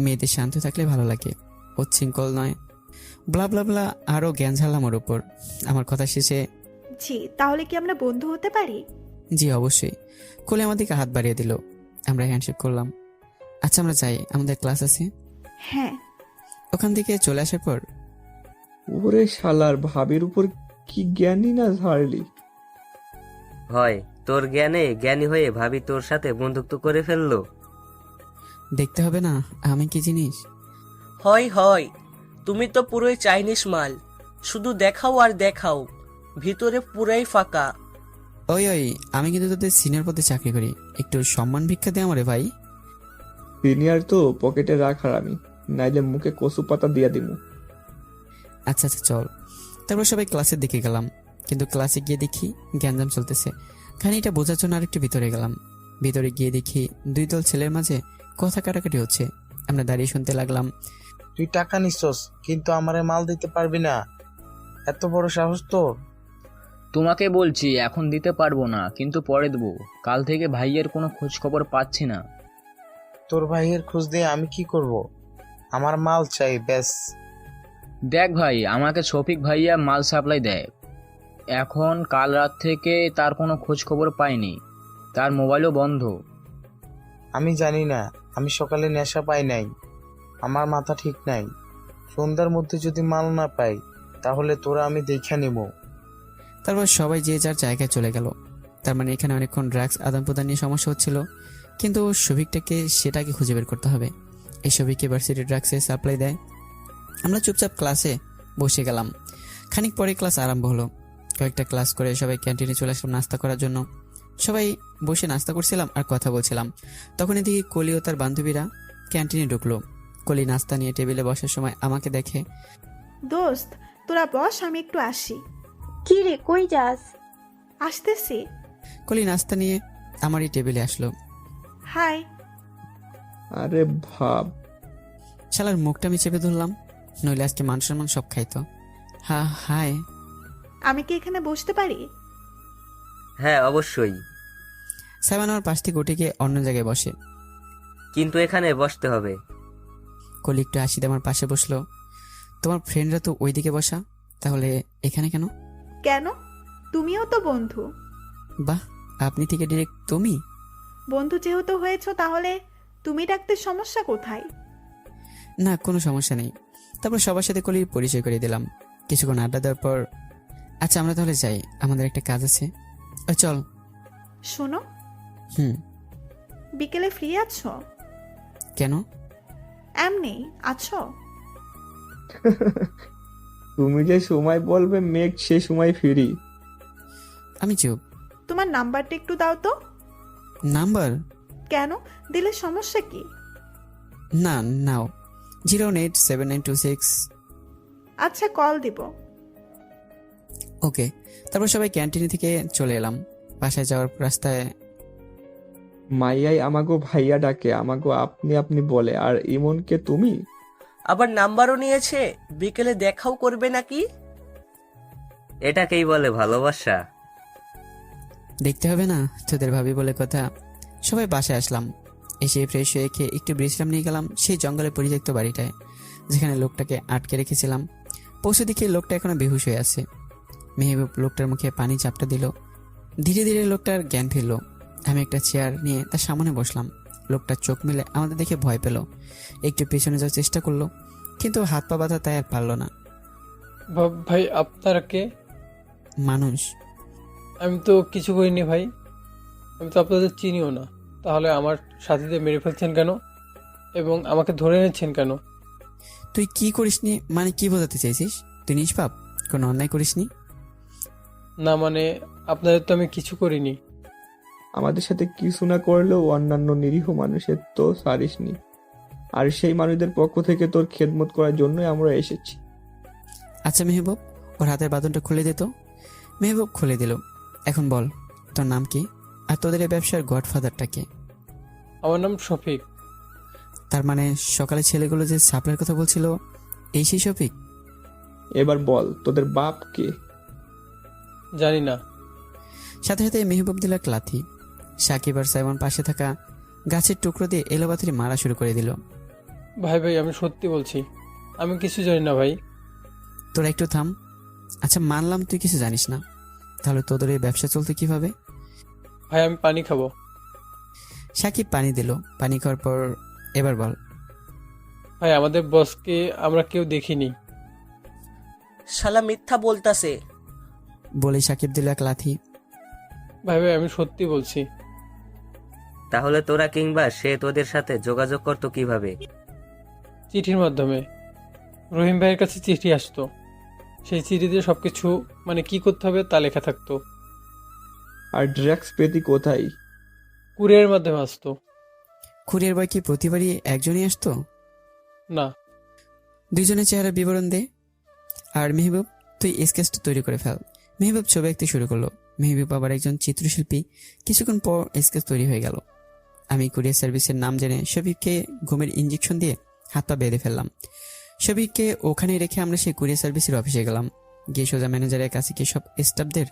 Speaker 2: মেয়েদের শান্ত থাকলে ভালো লাগে, উচ্ছৃঙ্খল নয়। ব্লা ব্লা ব্লা আরও জ্ঞান ঝাড়লাম ওর উপর। আমার কথা শেষে,
Speaker 1: জি, তাহলে কি আমরা বন্ধু হতে পারি?
Speaker 2: জি অবশ্যই। কোলে আমার দিকে হাত বাড়িয়ে দিল। আমরা হ্যান্ডশেক করলাম। আচ্ছা আমরা যাই, আমাদের ক্লাস আছে।
Speaker 1: হ্যাঁ।
Speaker 2: ওখান থেকে চলে আসার পর,
Speaker 5: ওরে শালার, ভাবির উপর কি জ্ঞানী না ঝাড়লি।
Speaker 6: হয় তোর জ্ঞানে জ্ঞানী হয়ে ভাবি তোর সাথে বন্ধুত্ব করে ফেললো।
Speaker 2: দেখতে হবে না আমি কি জিনিস?
Speaker 4: হয় হয়, তুমি তো পুরোই চাইনিজ মাল, শুধু দেখাও আর দেখাও, ভিতরে পুরাই ফাঁকা।
Speaker 2: ওই ওই, আমি কিন্তু তোদের সিনিয়র পদে চাকরি করি, একটু সম্মান ভিক্ষা দে আমারে ভাই।
Speaker 5: সিনিয়র তো পকেটে রাখার আমি, নাইলে মুখে কচু পাতা দিয়া দিমু।
Speaker 2: আচ্ছা আচ্ছা চল। তারপর সবাই ক্লাসের দিকে গেলাম, কিন্তু ক্লাসে গিয়ে দেখি গ্যাঞ্জাম চলতেছে। খানিকটা বোঝার জন্য আরেকটু ভিতরে গেলাম। ভিতরে গিয়ে দেখি দুই দল ছেলের মাঝে কথা কাটাকাটি হচ্ছে। আমরা দাঁড়িয়ে শুনতে লাগলাম।
Speaker 9: তুই টাকা নিছস কিন্তু আমারে মাল দিতে পারবি না, এত বড় সাহস তোর?
Speaker 3: তোমাকে বলছি এখন দিতে পারবো না, কিন্তু পরে দেবো। কাল থেকে ভাইয়ের কোনো খোঁজ খবর পাচ্ছি না।
Speaker 9: তোর ভাইয়ের খোঁজ দিয়ে আমি কি করব? আমার মাল চাই ব্যাস।
Speaker 3: দেখ ভাই, আমাকে শফিক ভাইয়া মাল সাপ্লাই দেয়। এখন কাল রাত থেকে তার কোনো খোঁজ খবর পাইনি, তার মোবাইলও বন্ধ।
Speaker 9: আমি জানি না, আমি সকালে নেশা পাই নাই, আমার মাথা ঠিক নাই। সন্ধ্যার মধ্যে যদি মাল না পাই তাহলে তোরা আমি দেখে নিব।
Speaker 2: তারপর সবাই যে যার জায়গায় চলে গেল। তার মানে এখানে অনেকক্ষণ ড্রাগস আদান প্রদান নিয়ে সমস্যা হচ্ছিল, কিন্তু শফিকটাকে সেটাকে খুঁজে বের করতে হবে। এই শফিক ভার্সিটি ড্রাগসে সাপ্লাই দেয়। আমরা চুপচাপ ক্লাসে বসে গেলাম। খানিক পরে ক্লাস আরম্ভ হলো। কয়েকটা ক্লাস করে সবাই ক্যান্টিনে চলে আসলাম নাস্তা করার জন্য। সবাই বসে নাস্তা করছিলাম আর কথা বলছিলাম। তখন এদিকে কলি ও তার বান্ধবীরা ক্যান্টিনে ঢুকলো। কলি নাস্তা নিয়ে টেবিলে বসার সময় আমাকে দেখে।
Speaker 1: দোস্ত তোরা বস, আমি একটু আসি।
Speaker 10: কি রে, কই যাস?
Speaker 1: আসতেছি।
Speaker 2: কলি নাস্তা নিয়ে আমারই টেবিলে আসলো।
Speaker 1: হাই।
Speaker 5: আরে ভাব,
Speaker 2: শালার মুখটা আমি চেপে ধরলাম, নইলে আজকে মান সম্মান সব খাইতো। হাই।
Speaker 1: আমি কি এখানে বসতে পারি?
Speaker 6: হ্যাঁ অবশ্যই,
Speaker 2: সাইমান আমার পাশ থেকে উঠে গিয়ে অন্য জায়গায় বসে।
Speaker 6: কিন্তু এখানে বসতে হবে।
Speaker 2: কলি একটু হাসিতে আমার পাশে বসলো। তোমার ফ্রেন্ডরা তো ওইদিকে বসা, তাহলে এখানে কেন?
Speaker 1: কেন? তুমিও তো বন্ধু।
Speaker 2: বাহ, আপনি থেকে ডিরেক্ট তুমি?
Speaker 1: বন্ধু যেহেতু হয়েছো তাহলে তুমি ডাকতে সমস্যা কোথায়?
Speaker 2: না, কোনো সমস্যা নেই। তারপর সবার সাথে কলির পরিচয় করে দিলাম। কিছুক্ষণ আড্ডা দেওয়ার পর, আচ্ছা আমরা তাহলে যাই, আমাদের একটা কাজ আছে। চল।
Speaker 1: শোনো,
Speaker 2: হুম।
Speaker 1: বিকেলে ফ্রি আছো?
Speaker 2: কেন?
Speaker 1: এমনি আছো?
Speaker 5: তুমি যে সময় বলবে মেঘ সে সময় ফিরি।
Speaker 2: আমি চুপ।
Speaker 1: তোমার নাম্বারটা একটু দাও তো।
Speaker 2: নাম্বার?
Speaker 1: কেন, দিলে সমস্যা কি?
Speaker 2: না, নাও। 0187926।
Speaker 1: আচ্ছা, কল দিব।
Speaker 2: ওকে। তারপর সবাই ক্যান্টিনে থেকে চলে এলাম। বাসায় যাওয়ার রাস্তায়
Speaker 5: মাইয়াই আমাগো ভাইয়া ডাকে, আমাগো আপনি আপনি বলে, আর ইমনকে তুমি।
Speaker 4: আবার নাম্বারও নিয়েছে, বিকেলে দেখাও করবে নাকি?
Speaker 6: এটাকেই বলে ভালোবাসা।
Speaker 2: দেখতে হবে না তোদের ভাবি বলে কথা। সবাই বাসায় আসলাম। এসে ফ্রেশ হয়ে খেয়ে একটু বিশ্রাম নিয়ে গেলাম সেই জঙ্গলে পরিত্যক্ত বাড়িটায়, যেখানে লোকটাকে আটকে রেখেছিলাম। পশু দেখে লোকটা এখনো বেহুশ হয়ে আছে। মেহবুব লোকটার মুখে পানি চাপটা দিল। ধীরে ধীরে লোকটার জ্ঞান ফিরল। আমি একটা চেয়ার নিয়ে তার সামনে বসলাম। লোকটা চোখ মেলে আমাদের দেখে ভয় পেল। একটু পেছনে যাওয়ার চেষ্টা করলো, কিন্তু হাত পা বাঁধা তাই আর পারল না।
Speaker 11: ভাই আপনারা কে?
Speaker 2: মানুষ।
Speaker 11: আমি তো কিছু করিনি ভাই, আমি তো আপনাদের চিনিও না। তাহলে আমার সাথীদের মেরে ফেলছেন কেন এবং আমাকে ধরে এনেছেন কেন?
Speaker 2: তুই কি করিসনি মানে কি বোঝাতে চাইছিস? তুই নিষ্পাপ, কোনো অন্যায় করিসনি?
Speaker 11: না মানে আপনাদের তো আমি কিছু করিনি।
Speaker 5: আমাদের সাথে কিছু না করলেও অন্যান্য নিরীহ মানুষের তো সারিসনি, আর সেই মানুষদের পক্ষ থেকে তোর খেদমত করার জন্যই আমরা এসেছি।
Speaker 2: আচ্ছা মেহবুব, ওর হাতের বাঁধনটা খুলে দে তো। মেহবুব খুলে দিল। এখন বল, তোর নাম কি, আর তোদের এই ব্যবসার গডফাদারটা কে?
Speaker 11: আমার নাম শফিক।
Speaker 2: তার মানে সকালে ছেলেগুলো যে সাপ্লাইয়ের কথা বলছিল, এই সেই শফিক?
Speaker 5: এবার বল তোদের বাপ কে?
Speaker 11: জানি না।
Speaker 2: সাথে সাথে মেহবুব দিল এক লাথি। সাকিব আর সাইমন পাশে থাকা গাছের টুকরো দিয়ে এলোপাথারি মারা শুরু করে দিল।
Speaker 11: ভাই আমি সত্যি বলছি, আমি কিছু জানি না ভাই।
Speaker 2: তোরা একটু থাম। আচ্ছা মানলাম তুই কিছু জানিস না, তাহলে তোদের এই ব্যবসা চলতে কিভাবে?
Speaker 11: ভাই আমি পানি খাবো।
Speaker 2: সাকিব পানি দিল। পানি খাওয়ার পর এবার বল।
Speaker 11: ভাই আমাদের বসকে আমরা কেউ দেখিনি।
Speaker 4: শালা মিথ্যা বলতাছে।
Speaker 2: বলেই সাকিব দিল এক লাথি।
Speaker 11: ভাই আমি সত্যি বলছি।
Speaker 6: তাহলে তোরা কিংবা সে তোদের সাথে যোগাযোগ করতো কিভাবে?
Speaker 11: চিঠির মাধ্যমে। রহিম ভাইয়ের কাছে চিঠি আসতো, সেই চিঠিতে সবকিছু মানে কি করতে হবে তা লেখা থাকতো।
Speaker 5: আর ড্রাগস পেতি কোথায়?
Speaker 11: কুরিয়ারের মাধ্যমে আসতো।
Speaker 2: কুরিয়ার বয় কি প্রতিবারই একজনই আসতো?
Speaker 11: না,
Speaker 2: দুইজনের চেহারা বিবরণ দে। আর মেহবুব, তুই স্কেচটা তৈরি করে ফেল। মেহবুব ছবি আঁকতে শুরু করলো। মেহবুব আবার একজন চিত্রশিল্পী। কিছুক্ষণ পর স্কেচ তৈরি হয়ে গেল। আমি কুরিয়ার সার্ভিসের নাম জেনে শফিককে ঘুমের ইঞ্জেকশন দিয়ে হাত পা বেঁধে ফেললাম। শফিককে ওখানে রেখে আমরা সেই কুরিয়ার সার্ভিসের অফিসে গেলাম। গিয়ে সোজা ম্যানেজারের কাছে গিয়ে সব স্টাফদের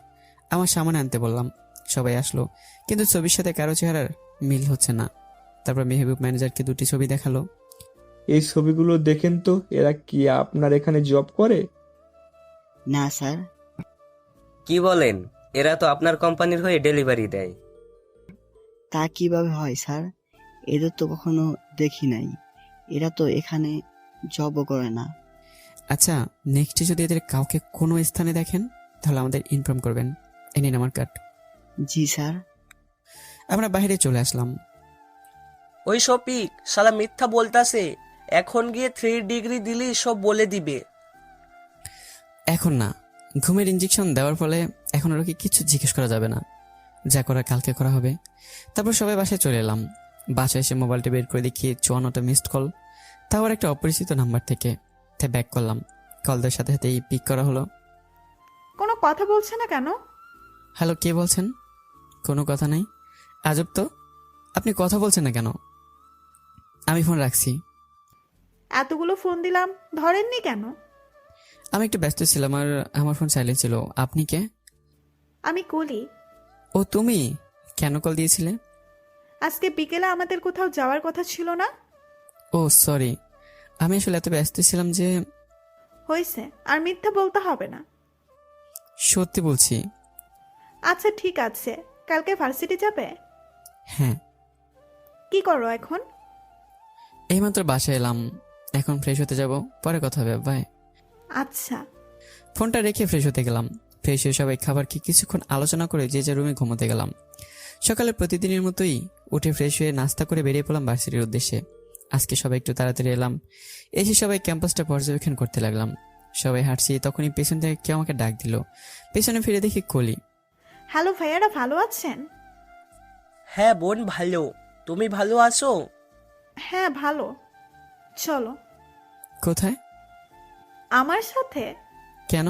Speaker 2: আমার সামনে আনতে বললাম। সবাই আসলো, কিন্তু ছবির সাথে কারো চেহারার মিল হচ্ছে না। তারপর মেহবুব ম্যানেজারকে দুটি ছবি দেখালো।
Speaker 5: এই ছবিগুলো দেখেন তো, এরা কি আপনার এখানে জব করে?
Speaker 7: না স্যার।
Speaker 6: কি বলেন? এরা তো আপনার কোম্পানির হয়ে ডেলিভারি দেয়।
Speaker 7: তা কিভাবে হয় স্যার? এদের তো কখনো দেখি নাই। এরা তো এখানে জবও করে না।
Speaker 2: আচ্ছা, নেক্সটে যদি এদের কাউকে কোনো স্থানে দেখেন তাহলে আমাদের ইনফর্ম করবেন। এ নিন আমার কার্ড।
Speaker 7: জি স্যার।
Speaker 2: আমরা বাইরে চলে আসলাম।
Speaker 4: ওই শফিক, শালা মিথ্যা বলতাছে। এখন গিয়ে 3 ডিগ্রি দিলেই সব বলে দিবে।
Speaker 2: এখন না, ঘুমের ইঞ্জেকশন দেওয়ার ফলে এখন ওকে কিছু জিজ্ঞেস করা যাবে না। যা করার কালকে করা হবে। তারপর সবাই বাসায় চলে এলাম। বাসায় এসে মোবাইলটা বের করে দেখি 54টা মিসড কল। তাও আর একটা অপরিচিত নাম্বার থেকে। তাই ব্যাক করলাম। কল দেওয়ার সাথে সাথেই পিক করা হলো।
Speaker 1: কোনো কথা বলছে না কেন?
Speaker 2: হ্যালো, কে বলছেন? কোনো কথা নাই। আজব তো, আপনি কথা বলছেন না কেন? আমি ফোন রাখছি।
Speaker 1: এতগুলো ফোন দিলাম, ধরেননি কেন?
Speaker 2: আমি একটু ব্যস্ত ছিলাম আর আমার ফোন সাইলেন্ট ছিল। আপনি কে?
Speaker 1: আমি কলি।
Speaker 2: ও তুমি? কেন কল দিয়েছিলে?
Speaker 1: আজকে বিকেলে আমাদের কোথাও যাওয়ার কথা ছিল না?
Speaker 2: ও সরি, আমি আসলে এত ব্যস্ত ছিলাম যে।
Speaker 1: হয়েছে, আর মিথ্যা বলতে হবে না।
Speaker 2: সত্যি বলছি।
Speaker 1: আচ্ছা ঠিক আছে, কালকে ভার্সিটি যাবে?
Speaker 2: হ্যাঁ।
Speaker 1: কি করো এখন?
Speaker 2: এইমাত্র বাসায় এলাম, এখন ফ্রেশ হতে যাব, পরে কথা হবে। বাই।
Speaker 1: আচ্ছা।
Speaker 2: ফোনটা রেখে ফ্রেশ হতে গেলাম। ফ্রেশ হয়ে সবাই খাবার খেয়ে কিছুক্ষণ আলোচনা করে যে যার রুমে ঘুমোতে গেলাম। সকালে প্রতিদিনের মতোই উঠে ফ্রেশ হয়ে নাস্তা করে বেরিয়ে পড়লাম ভার্সিটির উদ্দেশ্যে। আজকে সবাই একটু তাড়াতাড়ি এলাম। এসে সবাই ক্যাম্পাসটা পর্যবেক্ষণ করতে লাগলাম। সবাই হাঁটছি, তখনই পেছন থেকে কেউ আমাকে ডাক দিল। পেছনে ফিরে দেখি কলি।
Speaker 1: হ্যালো ভাইয়ারা, ভালো আছেন?
Speaker 4: হ্যাঁ বোন, ভালো। তুমি ভালো আছো?
Speaker 1: হ্যাঁ ভালো। চলো।
Speaker 2: কোথায়?
Speaker 1: আমার সাথে?
Speaker 2: কেন?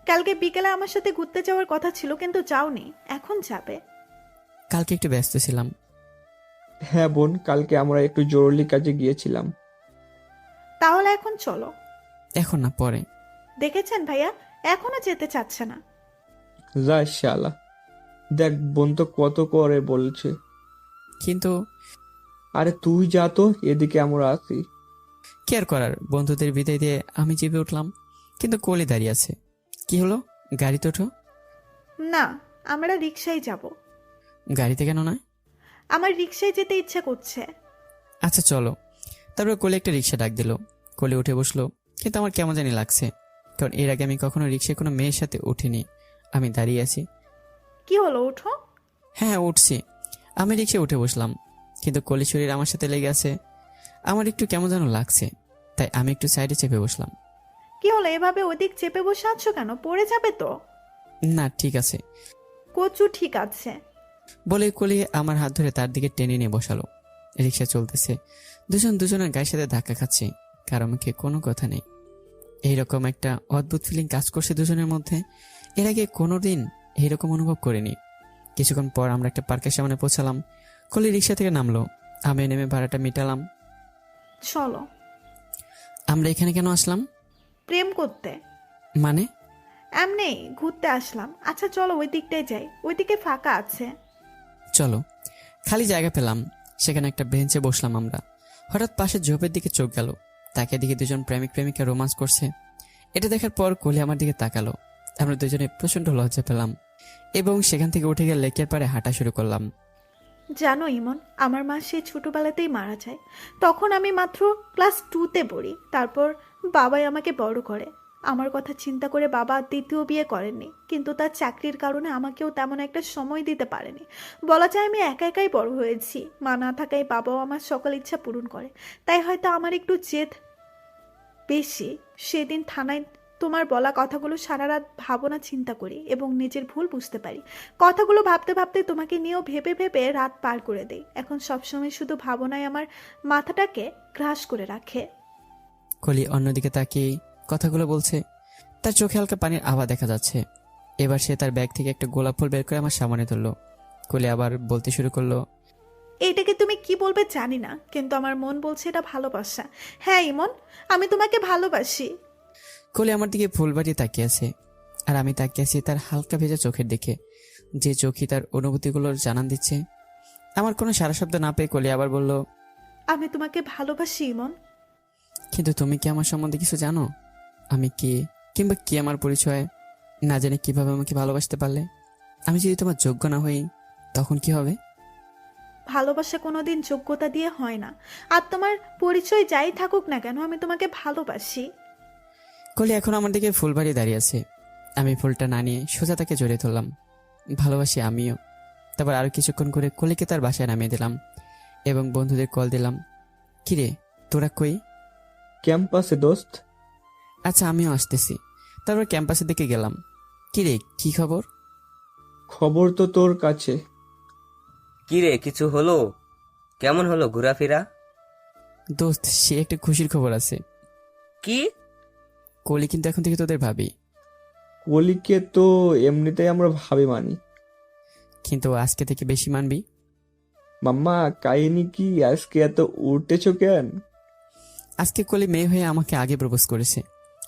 Speaker 1: কালকে বিকেলে আমার সাথে ঘুরতে যাওয়ার কথা ছিল, কিন্তু যাওনি, এখন যাবে।
Speaker 2: কালকে একটু ব্যস্ত ছিলাম।
Speaker 5: হ্যাঁ বোন, কালকে আমরা একটু জরুরি কাজে গিয়েছিলাম।
Speaker 1: তাহলে এখন চলো।
Speaker 2: এখন না, পরে।
Speaker 1: দেখেছেন ভাইয়া, এখনো যেতে চাচ্ছে না।
Speaker 5: যা শালা, দেখ বোন তো কত করে বলছে।
Speaker 2: কিন্তু
Speaker 5: আরে তুই যা তো, এদিকে আমরা আছি।
Speaker 2: কেয়ার করার, বন্ধুদের বিদায় দিয়ে আমি চেপে উঠলাম, কিন্তু কলি দাঁড়িয়ে আছে। কি হলো? গাড়িতে ওঠো।
Speaker 1: না, আমরা রিক্সায় যাব।
Speaker 2: গাড়িতে কেন নয়?
Speaker 1: আমার রিক্সায় যেতে ইচ্ছে করছে।
Speaker 2: আচ্ছা চলো। তারপর কোলে একটা রিক্সা ডাক দিল। কোলে উঠে বসলো, কিন্তু আমার কেমন জানি লাগছে, কারণ এর আগে আমি কখনো রিক্সায় কোনো মেয়ের সাথে উঠিনি। আমি দাঁড়িয়ে আছি।
Speaker 1: কি হলো, ওঠো।
Speaker 2: হ্যাঁ উঠছি। আমি রিক্সায় উঠে বসলাম, কিন্তু কলি শরীর আমার সাথে লেগে আছে। আমার একটু কেমন যেন লাগছে, তাই আমি একটু সাইডে চেপে বসলাম।
Speaker 1: কি হলো, এভাবে ওদিক চেপে বসে আছো কেন? পড়ে যাবে তো।
Speaker 2: না ঠিক আছে
Speaker 1: কচু, ঠিক আছে।
Speaker 2: বলে কলি আমার হাত ধরে তার দিকে টেনে নিয়ে বসালো। রিক্সা চলতেছে, দুজন দুজনের গায়ের সাথে ধাক্কা খাচ্ছে, কারো মুখে কোনো কথা নেই। এইরকম একটা অদ্ভুত ফিলিং কাজ করছে দুজনের মধ্যে। এর আগে কোনোদিন এইরকম অনুভব করিনি। কিছুক্ষণ পর আমরা একটা পার্কের সামনে পৌঁছালাম। কলি রিক্সা থেকে নামলো, আমি নেমে ভাড়াটা মিটালাম।
Speaker 1: চলো।
Speaker 2: আমরা এখানে কেন আসলাম?
Speaker 1: প্রেম করতে।
Speaker 2: মানে?
Speaker 1: এমনি ঘুরতে আসলাম। আচ্ছা চলো, ওই দিকটায় যাই, ওইদিকে ফাঁকা আছে।
Speaker 2: চলো। খালি জায়গা পেলাম, সেখানে একটা বেঞ্চে বসলাম আমরা। হঠাৎ পাশে ঝোপের দিকে চোখ গেল, তাকে দিকে দুজন প্রেমিক প্রেমিকা রোমান্স করছে। এটা দেখার পর কলি আমার দিকে তাকালো। আমরা দুজনে প্রচন্ড লজ্জা পেলাম এবং সেখান থেকে উঠে গিয়ে লেকের পাড়ে হাঁটা শুরু করলাম।
Speaker 1: জানো ইমন, আমার মা সে ছোটবেলাতেই মারা যায়। তখন আমি মাত্র ক্লাস 2তে পড়ি। তারপর বাবাই আমাকে বড় করে। আমার কথা চিন্তা করে বাবা দ্বিতীয় বিয়ে করেননি, কিন্তু তার চাকরির কারণে আমাকেও তেমন একটা সময় দিতে পারেনি। বলা যায় আমি একা একাই বড় হয়েছি। মা না থাকায় বাবাও আমার সকল ইচ্ছা পূরণ করে। তাই হয়তো আমার একটু জেদ বেশি। সেদিন থানায় তোমার বলা কথাগুলো সারা রাত ভাবনা চিন্তা করি এবং নিজের ভুল বুঝতে পারি। কথাগুলো ভাবতে ভাবতে তোমাকে নিয়েও ভেবে ভেবে রাত পার করে দেই। এখন সবসময় শুধু ভাবনায় আমার মাথাটাকে গ্রাস করে রাখে।
Speaker 2: কলি অন্যদিকে তাকিয়ে কথাগুলো বলছে। তার চোখে হালকা পানির আভা দেখা যাচ্ছে। এবার সে তার ব্যাগ থেকে একটা গোলাপ ফুল বের করে আমার সামনে ধরলো। কলি আবার বলতে শুরু করলো,
Speaker 1: এইটাকে তুমি কি বলবে জানি না, কিন্তু আমার মন বলছে এটা ভালোবাসা। হ্যাঁ ইমন, আমি তোমাকে ভালোবাসি।
Speaker 2: কলি আমার দিকে ফুল বাড়িয়ে তাকিয়ে আছে, আর আমি তাকিয়ে আছি তার হালকা ভেজা চোখের দিকে, যে চোখই তার অনুভূতিগুলোর জানান দিচ্ছে। আমার কোনো সারা শব্দ না পেয়ে কলি আবার বলল,
Speaker 1: আমি তোমাকে ভালোবাসি ইমন।
Speaker 2: কিন্তু তুমি কি আমার সম্বন্ধে কিছু জানো? আমি কে, কিংবা কি আমার পরিচয়? না জানি কিভাবে আমাকে ভালোবাসতে পারলে? আমি যদি তোমার যোগ্য না হই, তখন কি হবে?
Speaker 1: ভালোবাসা কোনোদিন যোগ্যতা দিয়ে হয় না। আর তোমার পরিচয় যাই থাকুক না কেন, আমি তোমাকে ভালোবাসি।
Speaker 2: কলি এখন আমার দিকে ফুল বাড়িয়ে দাঁড়িয়ে আছে। আমি ফুলটা না নিয়ে সোজা তাকে জড়িয়ে ধরলাম। ভালোবাসি আমিও। তারপর আরো কিছুক্ষণ করে কলিকে তার বাসায় নামিয়ে দিলাম এবং বন্ধুদের কল দিলাম। কিরে, তোরা কই?
Speaker 5: ক্যাম্পাসে দোস্ত।
Speaker 2: আচ্ছা আমিও আসতেছি। তারপর ক্যাম্পাসের দিকে গেলাম। কিরে, কি খবর?
Speaker 5: খবর তো তোর কাছে।
Speaker 6: কি রে, কিছু হলো? কেমন হলো ঘোরাফেরা?
Speaker 2: দোস্ত, সে একটা খুশির খবর আছে।
Speaker 4: কি?
Speaker 2: কলি কিন্তু এখন থেকে তোদের ভাবি।
Speaker 5: কলিকে তো এমনিতেই আমরা ভাবি মানি।
Speaker 2: কিন্তু আজকে থেকে বেশি মানবি।
Speaker 5: মাম্মা, কাহিনী কি? আজকে এত উঠেছ কেন?
Speaker 2: আজকে কলি মেয়ে হয়ে আমাকে আগে প্রপোজ করেছে।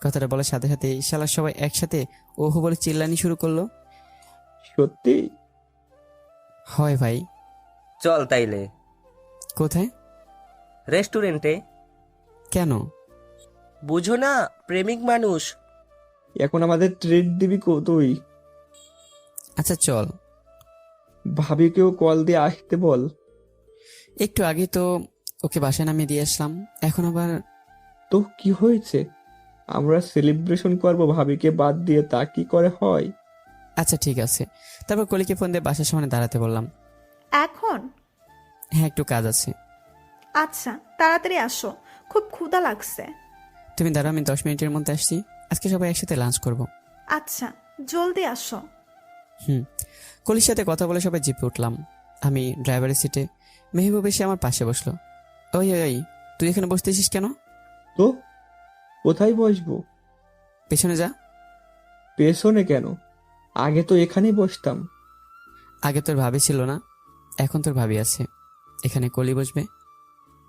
Speaker 2: কথাটা বলার সাথে সাথে শালা সবাই একসাথে ওহো বলে চিল্লানি শুরু করলো।
Speaker 5: সত্যি?
Speaker 2: হয় ভাই।
Speaker 6: চল তাইলে
Speaker 2: কোথায়?
Speaker 6: রেস্টুরেন্টে।
Speaker 2: কেন?
Speaker 4: বুঝো না, প্রেমিক মানুষ।
Speaker 5: এখন আমাদের ট্রিট দিবি তুই?
Speaker 2: আচ্ছা চল।
Speaker 5: ভাবিকেও কল দিয়ে আসতে বল।
Speaker 2: একটু আগে তো ওকে বাসায় নামিয়ে দিয়ে আসলাম, এখন আবার।
Speaker 5: তো কি হয়েছে? আমরা সেলিব্রেশন করব ভাবিকে বাদ দিয়ে, তা কি করে হয়?
Speaker 2: আচ্ছা ঠিক আছে। তারপর কলিকে ফোন দিয়ে বাসার সামনে দাঁড়াতে বললাম।
Speaker 1: এখন?
Speaker 2: হ্যাঁ, একটু কাজ আছে।
Speaker 1: আচ্ছা, তাড়াতাড়ি আসো, খুব ক্ষুধা লাগছে।
Speaker 2: তুমি দাঁড়াও, আমি 10 মিনিটের মধ্যে আসছি। আজকে সবাই একসাথে লাঞ্চ করব।
Speaker 1: আচ্ছা, জলদি আসো।
Speaker 2: কলির সাথে কথা বলে সবাই জিপে উঠলাম। আমি ড্রাইভারের সিটে, মেহবুব এসে আমার পাশে বসলো। ওই ওই ওই, তুই এখানে বসতেছিস কেন?
Speaker 5: তো কোথায় বসবো?
Speaker 2: পেছনে যা।
Speaker 5: পেছনে কেন? আগে তো এখানেই বসতাম।
Speaker 2: আগে তোর ভাবি ছিল না, এখন তোর ভাবি আছে, এখানে কলি বসবে।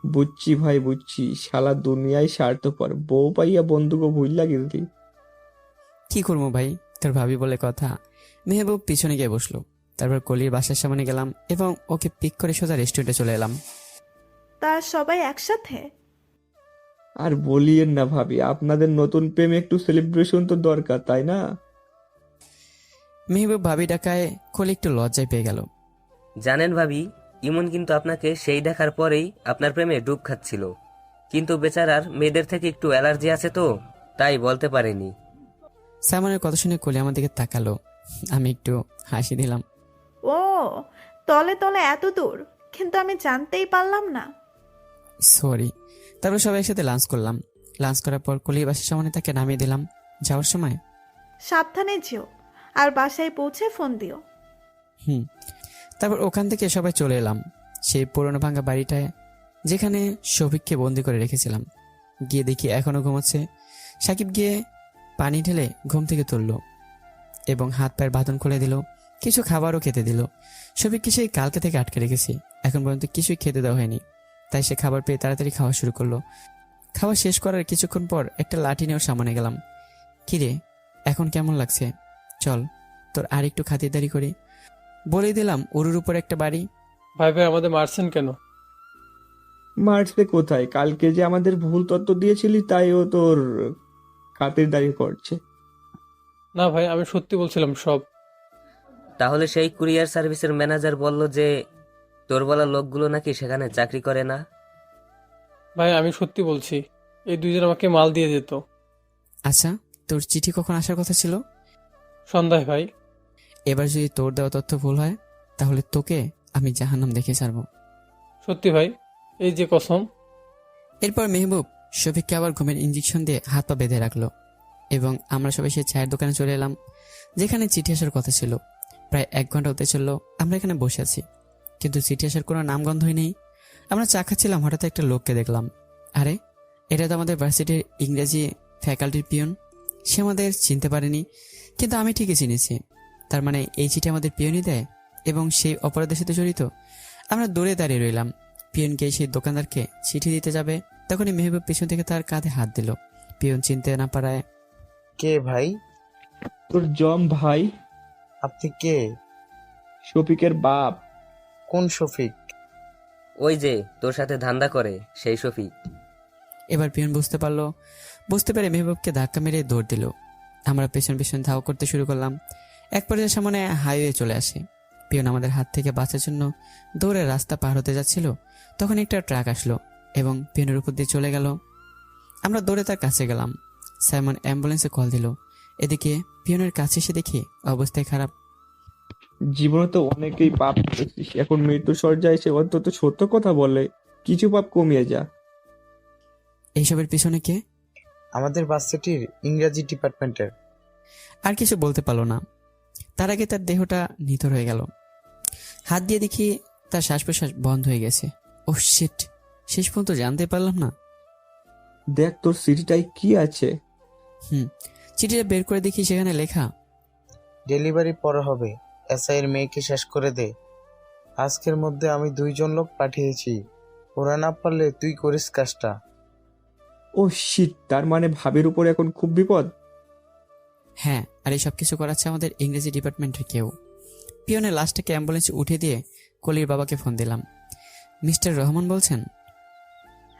Speaker 5: বুঝছি ভাই, বুঝছি। শালা দুনিয়ায় স্বার্থপর, বউ পাইয়া বন্ধুকে ভুল লাগিয়ে।
Speaker 2: কি করবো ভাই, তোর ভাবি বলে কথা। মেহবুব পিছনে গিয়ে বসলো। তারপর কলির বাসার সামনে গেলাম এবং ওকে পিক করে সোজা রেস্টুরেন্টে চলে এলাম।
Speaker 1: তা সবাই একসাথে?
Speaker 5: আর বলিয়েন না ভাবি, আপনাদের নতুন প্রেমে একটু সেলিব্রেশন তো দরকার, তাই না?
Speaker 2: মেহবুব ভাবি ডাকায় কলি একটু লজ্জায় পেয়ে গেল।
Speaker 6: জানেন ভাবি, ইমন কিন্তু আপনাকে সেই দেখার পরেই আপনার প্রেমে ডুব খাচ্ছিল, কিন্তু বেচারার মেয়েদের থেকে একটু অ্যালার্জি আছে তো তাই বলতে পারেনি।
Speaker 2: সাইমনের কথা শুনে কলি আমার দিকে তাকালো। আমি একটু হাসি দিলাম।
Speaker 1: ও, তলে তলে এত দূর, কিন্তু আমি জানতেই পারলাম না।
Speaker 2: সরি। তারপর সবাই একসাথে লাঞ্চ করলাম। লাঞ্চ করার পর কলির বাসার সামনে তাকে নামিয়ে দিলাম। যাওয়ার সময়,
Speaker 1: সাবধানে যেও, আর বাসায় পৌঁছে ফোন দিও।
Speaker 2: তারপর ওখান থেকে সবাই চলে এলাম সেই পুরনো ভাঙা বাড়িটায়, যেখানে শফিককে বন্দি করে রেখেছিলাম। গিয়ে দেখি এখনো ঘুমাচ্ছে। সাকিব গিয়ে পানি ঢেলে ঘুম থেকে তুলল এবং হাত পায়ের বাঁধন খুলে দিল, কিছু খাবারও খেতে দিল। শফিককে সেই কালকে থেকে আটকে রেখেছি, এখন পর্যন্ত কিছুই খেতে দেওয়া হয়নি। তাই সে খাবার পেয়ে তাড়াতাড়ি খাওয়া শুরু করলো। খাওয়া শেষ করার কিছুক্ষণ পর একটা লাঠি নিয়েও সামনে গেলাম। কিরে, এখন কেমন লাগছে? চল তোর আর একটু খাতিরদারি করি। বলে দিলাম ওরুর উপর একটা বাড়ি।
Speaker 11: ভাই ভাই, আমাদের মারছেন কেন?
Speaker 5: মার্চে কোথায়? কালকে যে আমাদের ভুল তথ্য দিয়েছিলি, তাই ও তোর খাতিরদারি করছে।
Speaker 11: না ভাই, আমি সত্যি বলছিলাম সব।
Speaker 6: তাহলে সেই কুরিয়ার সার্ভিসের ম্যানেজার বলল যে তোর বলা লোকগুলো নাকি সেখানে চাকরি করে না।
Speaker 11: ভাই আমি সত্যি বলছি, এই দুইজন আমাকে মাল দিয়ে যেত।
Speaker 2: আচ্ছা, তোর চিঠি কখন আসার কথা ছিল?
Speaker 11: সন্ধ্যায় ভাই।
Speaker 2: এবার যদি তোর দেওয়া তথ্য ভুল হয়, তাহলে তোকে আমি জাহান্নাম দেখে ছাড়বো।
Speaker 11: সত্যি ভাই, এই যে কসম।
Speaker 2: এরপর মেহবুব শফিককে আবার ঘুমের ইঞ্জেকশন দিয়ে হাত পা বেঁধে রাখলো এবং আমরা সবাই সেই চায়ের দোকানে চলে এলাম, যেখানে চিঠি আসার কথা ছিল। প্রায় 1 ঘন্টা হতে চললো আমরা এখানে বসে আছি, কিন্তু চিঠি আসার কোনো নামগন্ধই নেই। আমরা চা খাচ্ছিলাম, হঠাৎ একটা লোককে দেখলাম। আরে, এটা তো আমাদের ভার্সিটির ইংরেজি ফ্যাকাল্টির পিয়ন। সে আমাদের চিনতে পারেনি, কিন্তু আমি ঠিকই চিনেছি। তার মানে এই চিঠি আমাদের পিয়নই দেয় এবং সেই অপরাধের সাথে জড়িত। আমরা দূরে দাঁড়িয়ে রইলাম। পিয়ন গিয়ে সেই দোকানদারকে চিঠি দিতে যাবে, তখনই মেহবুব পিছন থেকে তার কাঁধে হাত দিল। পিয়ন চিনতে না পারায়,
Speaker 9: কে ভাই?
Speaker 5: তোর জম ভাই।
Speaker 9: আপনি কে?
Speaker 5: শফিকের বাপ।
Speaker 9: কোন শফিক?
Speaker 6: ওই যে তোর সাথে ধান্দা করে সেই শফিক।
Speaker 2: এবার পিয়ন বুঝতে পেরে মেহবুবকে ধাক্কা মেরে দৌড় দিল। আমরা পেছন পেছন ধাও করতে শুরু করলাম। এক পর্যায়ে সামনে হাইওয়ে চলে আসে। পিয়ন আমাদের হাত থেকে বাঁচার জন্য দৌড়ে রাস্তা পার হতে যাচ্ছিল, তখন একটা ট্রাক আসলো এবং পিয়নের উপর দিয়ে চলে গেল। আমরা দৌড়ে তার কাছে গেলাম। সাইমন অ্যাম্বুলেন্সে কল দিল। এদিকে পিয়নের কাছে এসে দেখি অবস্থায় খারাপ।
Speaker 5: জীবনে তো অনেকেই পাপ করেছিস, এখন মৃত্যু সজ্জায় এসে অন্তত সত্য কথা বলে কিছু পাপ কমিয়ে যা।
Speaker 2: এইসবের পিছনে কে?
Speaker 9: আমাদের ভার্সিটির ইংরেজি ডিপার্টমেন্টের।
Speaker 2: আর কিছু বলতে পারলো না। তার আগে তার দেহটা নিথর হয়ে গেল। হাত দিয়ে দেখি তার শ্বাস প্রশ্বাস বন্ধ হয়ে গেছে। ও শিট! শেষ পর্যন্ত জানতে পারলাম না।
Speaker 5: দেখ তোর সিটিটাই কি আছে।
Speaker 2: চিঠিটা বের করে দেখি সেখানে লেখা,
Speaker 9: ডেলিভারি পরে হবে, এসআইয়ের মেয়েকে শেষ করে দে। আজকের মধ্যে আমি 2 জন লোক পাঠিয়েছি, ওরা না পারলে তুই করিস কাজটা।
Speaker 5: ও শিট, তার মানে ভাবির উপর এখন খুব বিপদ।
Speaker 2: হ্যাঁ, আর এই সব কিছু করাচ্ছে আমাদের ইংরেজি ডিপার্টমেন্টের কেউ। পিয়নের লাশটাকে অ্যাম্বুলেন্সে উঠে দিয়ে কলির বাবাকে ফোন দিলাম। মিস্টার রহমান বলছেন?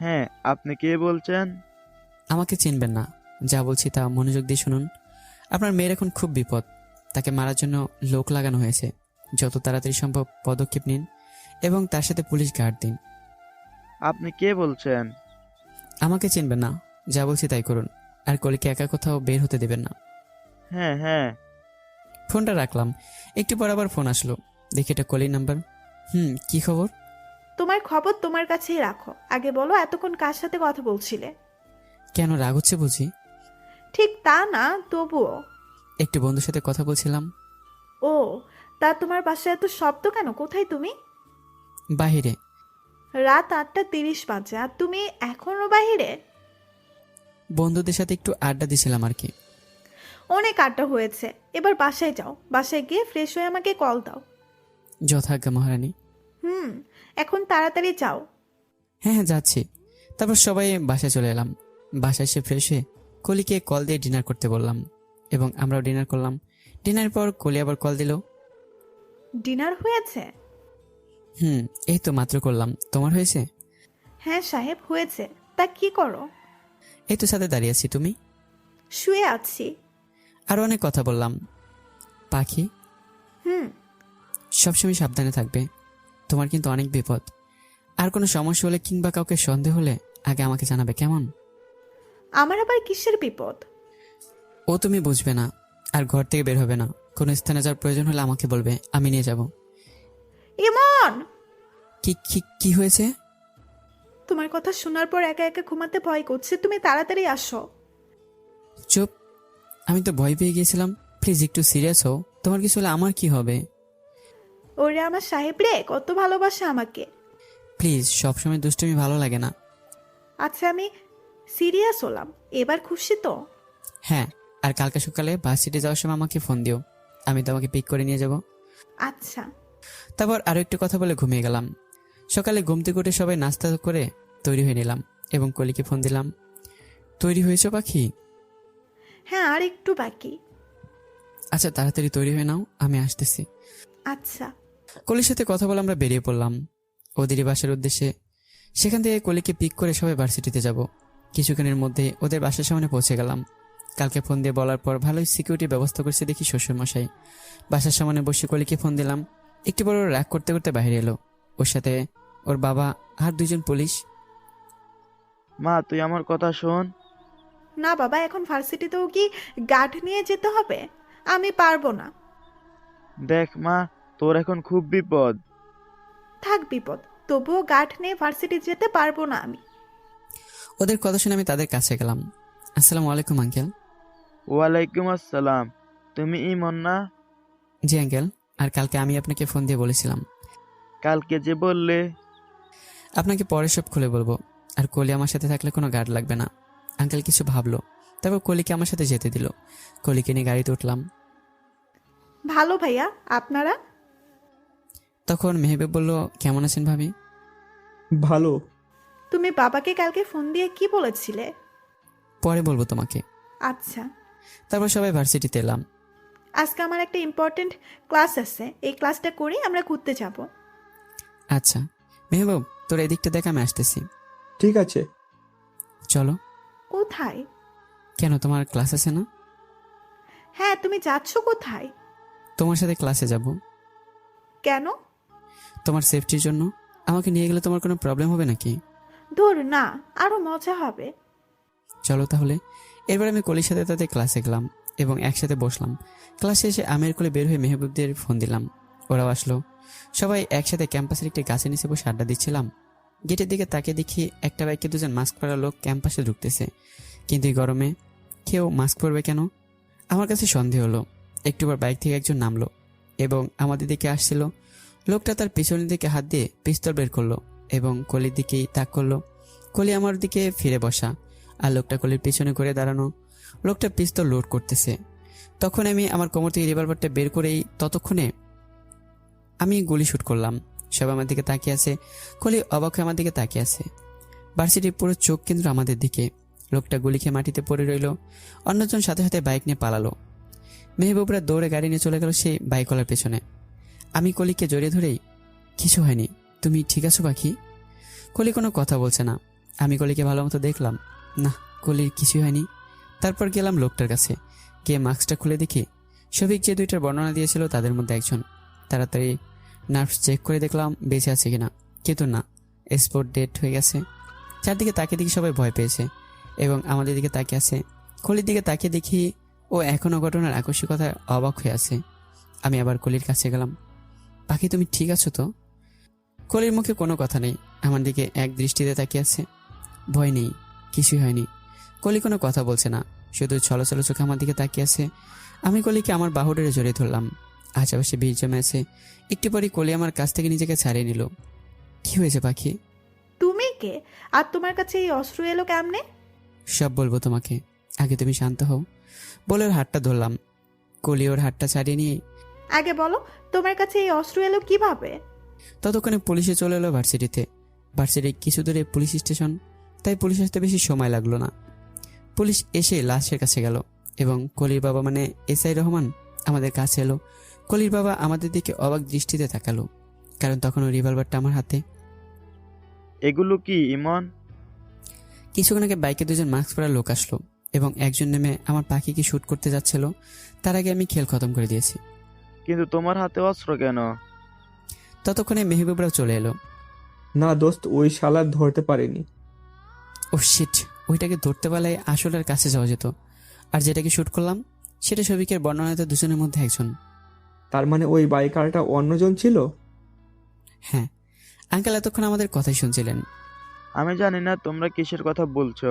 Speaker 8: হ্যাঁ, আপনি কে বলছেন?
Speaker 2: আমাকে চিনবেন না, যা বলছি তা মনোযোগ দিয়ে শুনুন। আপনার মেয়ের এখন খুব বিপদ, তাকে মারার জন্য লোক লাগানো হয়েছে। যত তাড়াতাড়ি সম্ভব পদক্ষেপ নিন এবং তার সাথে পুলিশ গার্ড দিন।
Speaker 8: আপনি কে বলছেন?
Speaker 2: আমাকে চিনবেন না, যা বলছি তাই করুন, আর কলিকে একা কোথাও বের হতে দেবেন না।
Speaker 8: হ্যাঁ হ্যাঁ।
Speaker 2: ফোনটা রাখলাম, একটু পর আবার ফোন আসলো, দেখি এটা কলির নাম্বার। কি খবর?
Speaker 1: তোমার খবর তোমার কাছেই রাখো, আগে বলো এতক্ষণ কার সাথে কথা বলছিলে?
Speaker 2: কেন, রাগ হচ্ছে বুঝি?
Speaker 1: ঠিক তা না, তবুও।
Speaker 2: একটু বন্ধুর সাথে কথা বলছিলাম।
Speaker 1: ও, তা তোমার বাসায় এত শব্দ কেন? কোথায় তুমি?
Speaker 2: বাহিরে।
Speaker 1: রাত 8:30 বাজে আর তুমি এখনো বাহিরে?
Speaker 2: বন্ধুদের সাথে একটু আড্ডা দিছিলাম আর কি।
Speaker 1: অনেক আড্ডা হয়েছে, এবার বাসায় যাও, বাসায় গিয়ে ফ্রেশ হয়ে আমাকে কল দাও।
Speaker 2: যথাজ্ঞা মহারানী।
Speaker 1: এখন তাড়াতাড়ি যাও।
Speaker 2: হ্যাঁ, যাচ্ছি। তারপর সবাই বাসায় চলে এলাম। বাসায় এসে ফ্রেশ হয়ে কলিকে কল দিয়ে ডিনার করতে বললাম এবং আমরাও ডিনার করলাম। ডিনারের পর কলি আবার কল দিল।
Speaker 1: ডিনার হয়েছে?
Speaker 2: এই তো মাত্র করলাম, তোমার হয়েছে?
Speaker 1: হ্যাঁ সাহেব, হয়েছে। তা কি করো?
Speaker 2: এই তো সাথে দাঁড়িয়ে আছি, তুমি?
Speaker 1: শুয়ে আছি।
Speaker 2: আরো অনেক কথা বললাম। পাখি, সবসময় সাবধানে থাকবে, তোমার কিন্তু অনেক বিপদ। আর কোনো সমস্যা হলে কিংবা কাউকে সন্দেহ হলে আগে আমাকে জানাবে, কেমন?
Speaker 1: আমার আবার কিসের বিপদ?
Speaker 2: ও তুমি বুঝবে না, আর ঘর থেকে বের হবে না। কোনো স্থানে যাওয়ার প্রয়োজন হলে আমাকে বলবে, আমি নিয়ে যাব।
Speaker 1: ইমন!
Speaker 2: কি হয়েছে?
Speaker 1: তোমার কথা শোনার পর একা একা ঘুমাতে ভয় করছে, তুমি তাড়াতাড়ি আসো।
Speaker 2: চুপ, আমি তো ভয় পেয়ে গিয়েছিলাম। প্লিজ একটু সিরিয়াস হও, তোমার কিছু হলে আমার কি হবে?
Speaker 1: ওরে আমার সাহেব রে, কত ভালোবাসে আমাকে।
Speaker 2: প্লিজ, সবসময় দুষ্টুমি ভালো লাগে না।
Speaker 1: আচ্ছা, আমি সিরিয়াস হলাম, এবার খুশি তো?
Speaker 2: হ্যাঁ, আর কালকে সকালে ভার্সিটি যাওয়ার সময় আমাকে ফোন দিও, আমি তোমাকে পিক করে নিয়ে যাব।
Speaker 1: আচ্ছা।
Speaker 2: তারপর আরো একটু কথা বলে ঘুমিয়ে গেলাম। সকালে ঘুম থেকে উঠে সবাই নাস্তা করে তৈরি হয়ে নিলাম এবং কলিকে ফোন দিলাম। তৈরি হয়েছো পাখি?
Speaker 1: হ্যাঁ, আর একটু বাকি।
Speaker 2: আচ্ছা, তাড়াতাড়ি তৈরি হয়ে নাও, আমি আসতেছি।
Speaker 1: আচ্ছা।
Speaker 2: কলির সাথে কথা বলে আমরা বেরিয়ে পড়লাম ওদেরই বাসার উদ্দেশ্যে। সেখান থেকে কলিকে পিক করে সবাই ভার্সিটিতে যাব। কিছুক্ষণের মধ্যে ওদের বাসার সামনে পৌঁছে গেলাম। কালকে ফোন দিয়ে বলার পর ভালোই সিকিউরিটি ব্যবস্থা করছে দেখি শ্বশুরমশাই। বাসার সামনে বসে কলিকে ফোন দিলাম। একটু বড় রাগ করতে করতে বাইরে এলো, ওর সাথে ওর বাবা আর 2 জন পুলিশ।
Speaker 8: মা, তুই আমার কথা শোন।
Speaker 1: না বাবা, এখন ভার্সিটিতেও কি গার্ড নিয়ে যেতে হবে? আমি পারবো না।
Speaker 8: দেখ মা, তোর এখন খুব বিপদ।
Speaker 1: থাক বিপদ, তবুও গার্ড নিয়ে ভার্সিটি যেতে পারবো না আমি।
Speaker 2: ওদের কথা শুনে আমি তাদের কাছে গেলাম। আসসালামু আলাইকুম আঙ্কেল।
Speaker 8: ওয়ালাইকুম আসসালাম। তুমি ইমন না?
Speaker 2: জি আঙ্কেল, আর কালকে আমি আপনাকে ফোন দিয়ে বলেছিলাম।
Speaker 8: কালকে যে বললে?
Speaker 2: আপনাকে পরে সব খুলে বলবো। আর কলি আমার সাথে থাকলে কোনো গার্ড লাগবে না। আঙ্কেল কিছু ভাবলো, তারপর কলিকে আমার সাথে যেতে দিল। কলিকে নিয়ে গাড়িতে উঠলাম।
Speaker 1: ভালো ভাইয়া, আপনারা?
Speaker 2: তখন মেহবুব বলল, কেমন আছেন ভাবি?
Speaker 5: ভালো।
Speaker 1: তুমি বাবাকে কালকে ফোন দিয়ে কি বলেছিলে?
Speaker 2: পরে বলবো তোমাকে।
Speaker 1: আচ্ছা।
Speaker 2: তারপর সবাই ভার্সিটিতে এলাম।
Speaker 1: আজকে আমার একটা ইম্পর্টেন্ট ক্লাস আছে, এই ক্লাসটা করে আমরা ঘুরতে যাব।
Speaker 2: আচ্ছা মেহবুব, তোর এদিকটা দেখ, আমি আসতেছি।
Speaker 5: ঠিক আছে।
Speaker 2: চলো।
Speaker 1: কোথায়?
Speaker 2: কেন, তোমার ক্লাস আছে না?
Speaker 1: হ্যাঁ, তুমি যাচ্ছ কোথায়?
Speaker 2: তোমার সাথে ক্লাসে যাব।
Speaker 1: কেন?
Speaker 2: তোমার সেফটির জন্য। আমাকে নিয়ে গেলে তোমার কোনো প্রবলেম হবে নাকি?
Speaker 1: ধর না, আরো মজা হবে।
Speaker 2: চলো তাহলে। এরপর আমি কলির সাথে তাদের ক্লাসে গেলাম এবং একসাথে বসলাম। ক্লাসে এসে আমের কোলে বের হয়ে মেহবুবদের ফোন দিলাম, ওরাও আসলো। সবাই একসাথে ক্যাম্পাসের একটি গাছের নিচে বসে আড্ডা দিচ্ছিলাম। গেটের দিকে তাকিয়ে দেখি একটা বাইকে 2 জন মাস্ক পরা লোক ক্যাম্পাসে ঢুকতেছে, কিন্তু এই গরমে কেউ মাস্ক পরবে কেন? আমার কাছে সন্দেহ হলো। একটু পর বাইক থেকে একজন নামলো এবং আমাদের দিকে আসছিল। লোকটা তার পিছনের দিকে হাত দিয়ে পিস্তল বের করলো এবং কলির দিকেই তাক করলো। কলি আমার দিকে ফিরে বসা, আর লোকটা কলির পিছনে করে দাঁড়ানো। লোকটা পিস্তল লোড করতেছে। তখন আমি আমার কোমর থেকে রিভলভারটা বের করেই ততক্ষণে আমি গুলি শুট করলাম। সব আমার দিকে তাকিয়ে আছে। কলি অবাক হয়ে আমার দিকে তাকিয়ে আছে। ভার্সিটির পুরো চোখ কেন্দ্র আমাদের দিকে। লোকটা গুলি খেয়ে মাটিতে পড়ে রইল। অন্যজন সাথে সাথে বাইক নিয়ে পালালো। মেহবুবরা দৌড়ে গাড়ি নিয়ে চলে গেল সেই বাইকওয়ালার পেছনে। আমি কলিকে জড়িয়ে ধরেই, কিছু হয়নি, তুমি ঠিক আছো পাখি? কলি কোনো কথা বলছে না। আমি কলিকে ভালো মতো দেখলাম, না, কলির কিছুই হয়নি। তারপর গেলাম লোকটার কাছে, গিয়ে মাস্কটা খুলে দেখি শফিক যে দুইটার বর্ণনা দিয়েছিল তাদের মধ্যে একজন। তাড়াতাড়ি নার্ভস চেক করে দেখলাম বেঁচে আছে কিনা, কিন্তু না, স্পট ডেড হয়ে গেছে। চারদিকে তাকিয়ে দেখি সবাই ভয় পেয়েছে এবং আমাদের দিকে তাকিয়ে আছে। কলির দিকে তাকিয়ে দেখি ও এখনও ঘটনার আকস্মিকতায় অবাক হয়ে আছে। আমি আবার কলির কাছে গেলাম, পাখি তুমি ঠিক আছো তো? কলির মুখে কোনো কথা নেই, আমার দিকে এক দৃষ্টিতে তাকিয়ে আছে। ভয় নেই, কিছুই হয়নি। কলি কোনো কথা বলছে না, শুধু ছলছল চোখে আমার দিকে তাকিয়ে আছে। আমি কলিকে আমার বাহুডারে জড়িয়ে ধরলাম। আশেপাশে ভিড় জমে আছে। একটু পরই কলি আমার কাছ থেকে নিজেকে ছাড়িয়ে নিল। কি হয়েছে পাখি?
Speaker 1: তুমি কে? আর তোমার কাছে এই অস্ত্র এলো কেমনে?
Speaker 2: সব বলবো তোমাকে, আগে তুমি শান্ত হও। বলে ওর হাতটা ধরলাম। কলি ওর হাতটা ছাড়িয়ে নিয়ে,
Speaker 1: আগে বলো, তোমার কাছে এই অস্ত্র এলো কিভাবে?
Speaker 2: ততক্ষণে পুলিশে চলে এলো ভার্সিটিতে। ভার্সিটির কিছু দূরে পুলিশ স্টেশন, তাই পুলিশ আসতে বেশি সময় লাগলো না। পুলিশ এসে লাশের কাছে গেল এবং কলির বাবা মানে এসআই রহমান আমাদের কাছে এলো। কলির বাবা আমাদের দিকে অবাক দৃষ্টিতে তাকালো, কারণ তখন ওই রিভলভারটা আমার হাতে।
Speaker 8: এগুলো কি ইমন?
Speaker 2: কিছুক্ষণ আগে বাইকে দুজন মাস্ক পরা লোক আসলো এবং একজন নেমে আমার পাখিকে শুট করতে যাচ্ছিল। তার আগে আমি খেল খতম করে দিয়েছি।
Speaker 8: কিন্তু তোমার হাতে অস্ত্র কেন?
Speaker 2: ততক্ষণে মেহবুবরাও চলে এলো।
Speaker 5: না দোস্ত, ওই শালার ধরতে পারিনি।
Speaker 2: ও শিট, ওইটাকে ধরতে পারলে আসলের কাছে যাওয়া যেত। আর যেটাকে শুট করলাম সেটা শফিকের বর্ণনাতে দুজনের মধ্যে একজন।
Speaker 5: তার মানে ওই বাইকারটা অন্যজন ছিল?
Speaker 2: হ্যাঁ, আঙ্কেল এতক্ষণ আমাদের কথাই শুনছিলেন।
Speaker 8: আমি জানি না তোমরা কিসের কথা বলছো,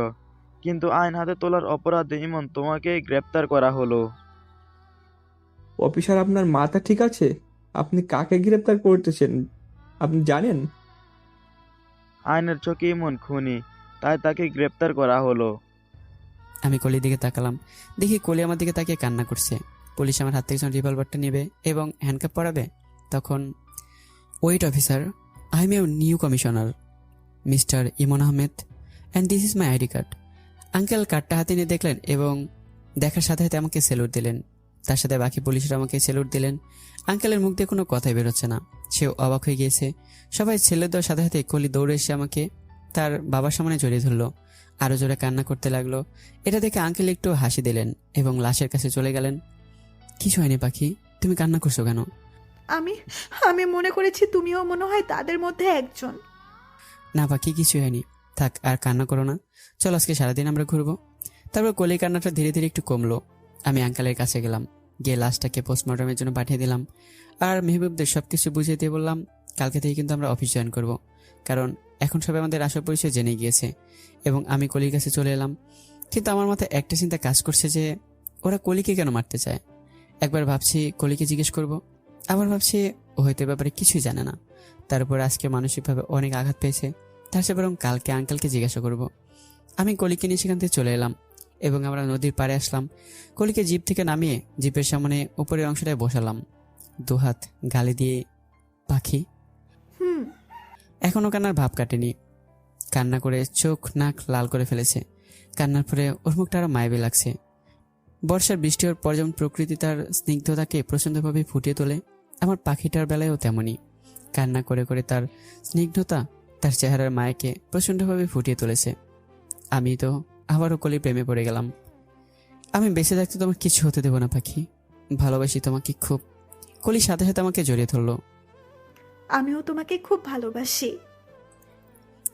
Speaker 8: কিন্তু আইন হাতে তোলার অপরাধে ইমন তোমাকে গ্রেপ্তার করা হলো।
Speaker 5: অফিসার, আপনার মাথা ঠিক আছে? আপনি কাকে গ্রেপ্তার করতেছেন আপনি জানেন?
Speaker 8: আইনের চোখে ইমন খুনি, তাই তাকে গ্রেপ্তার করা হলো।
Speaker 2: আমি কলির দিকে তাকালাম, দেখি কলি আমার দিকে তাকিয়ে কান্না করছে। পুলিশ আমার হাত থেকে যখন রিভলভারটা নেবে এবং হ্যান্ডকাপ পরাবে, তখন, wait officer, I am your new commissioner mister Emon Ahmed, and this is my ID card. Uncle কার্ডটা হাতে নিয়ে দেখলেন এবং দেখার সাথে সাথে আমাকে স্যালুট দিলেন। তার সাথে বাকি পুলিশরা আমাকে স্যালুট দিলেন। আঙ্কেলের মুখ দিয়ে কোনো কথাই বেরোচ্ছে না, সেও অবাক হয়ে গিয়েছে। সবাই ছেলে দেওয়ার সাথে সাথে কলি দৌড়ে এসে আমাকে তার বাবার সামনে জড়িয়ে ধরলো, আরও জোরে কান্না করতে লাগলো। এটা দেখে আঙ্কেল একটু হাসি দিলেন এবং লাশের কাছে চলে গেলেন। কিছু হয়নি পাখি, তুমি কান্না করছো কেন?
Speaker 1: আমি আমি মনে করেছি তুমিও মনে হয় তাদের মধ্যে একজন।
Speaker 2: না পাখি, কিছু হয়নি, থাক আর কান্না করো না, চলো আজকে সারাদিন আমরা ঘুরবো। তারপর কলির কান্নাটা ধীরে ধীরে একটু কমলো। আমি আঙ্কেলের কাছে গেলাম, গিয়ে লাশটাকে পোস্টমর্টমের জন্য পাঠিয়ে দিলাম। আর মেহবুবদের সব কিছু বুঝিয়ে দিয়ে বললাম, কালকে থেকে কিন্তু আমরা অফিস জয়েন করব, কারণ এখন সবাই আমাদের আসল পরিচয় জেনে গিয়েছে। এবং আমি কলির কাছে চলে এলাম। কিন্তু আমার মাথায় একটা চিন্তা কাজ করছে যে ওরা কলিকে কেন মারতে চায়। একবার ভাবছি কলিকে জিজ্ঞেস করব, আবার ভাবছি ও হয়তো ব্যাপারে কিছুই জানে না। তারপর আজকে মানসিকভাবে অনেক আঘাত পেয়েছে, তার চেয়ে বরং কালকে আঙ্কেলকে জিজ্ঞাসা করব। আমি কলিকে নিয়ে সেখান থেকে চলে এলাম এবং আমরা নদীর পাড়ে আসলাম। কলিকে জিপ থেকে নামিয়ে জিপের সামনে উপরের অংশটায় বসালাম, দুহাত গালে দিয়ে, পাখি এখনো কান্নার ভাব কাটেনি। কান্না করে চোখ নাক লাল করে ফেলেছে। কান্নার পরে ওর মুখটা আরো মায়াবী লাগছে। বর্ষার বৃষ্টি হওয়ার পর যেমন প্রকৃতি তার স্নিগ্ধতাকে প্রচণ্ডভাবে ফুটিয়ে তোলে, আমার পাখিটার বেলায়ও তেমনই। কান্না করে করে তার স্নিগ্ধতা তার চেহারার মায়াকে প্রচণ্ডভাবে ফুটিয়ে তুলেছে। আমি তো আবারও কলির প্রেমে পড়ে গেলাম। আমি বেঁচে থাকতে তোমার কিছু হতে দেবো না পাখি, ভালোবাসি তোমাকে খুব। কলির সাথে সাথে আমাকে জড়িয়ে ধরলো।
Speaker 1: আমিও তোমাকে খুব ভালোবাসি,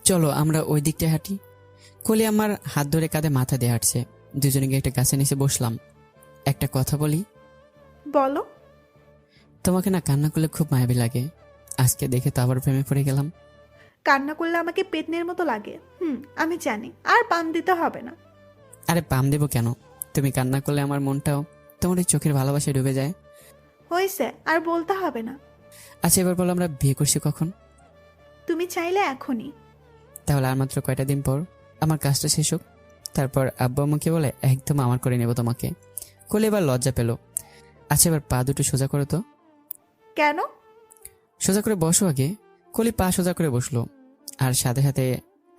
Speaker 2: চলো আমরা ওই দিকটায় হাঁটি। কলি আমার হাত ধরে কাঁধে মাথা দিয়ে হাঁটছে। দুজনে গিয়ে একটা গাছের নিচে বসলাম। একটা কথা বলি?
Speaker 1: বলো।
Speaker 2: তোমাকে না কান্না করলে খুব মায়াবী লাগে, আজকে দেখে তো আবার প্রেমে পড়ে গেলাম।
Speaker 1: কান্না করলে আমাকে পেতনির মতো লাগে। আমি জানি, আর পাম দিতে হবে না।
Speaker 2: আরে পাম দেবো কেন, তুমি কান্না করলে আমার মনটাও তোমার এই চোখের ভালোবাসায় ডুবে যায়।
Speaker 1: হয়েছে, আর বলতে হবে না।
Speaker 2: আচ্ছা এবার বলো, আমরা বিয়ে করছি কখন?
Speaker 1: তুমি চাইলে এখনই।
Speaker 2: তাহলে আর মাত্র কয়টা দিন পর আমার কাজটা শেষ হোক, তারপর আব্বু আমাকে বলে একদম আমার করে নেব তোমাকে। কলি এবার লজ্জা পেল। আচ্ছা এবার পা দুটো সোজা করো তো।
Speaker 1: কেন?
Speaker 2: সোজা করে বসো আগে। কলি পা সোজা করে বসলো, আর সাথে সাথে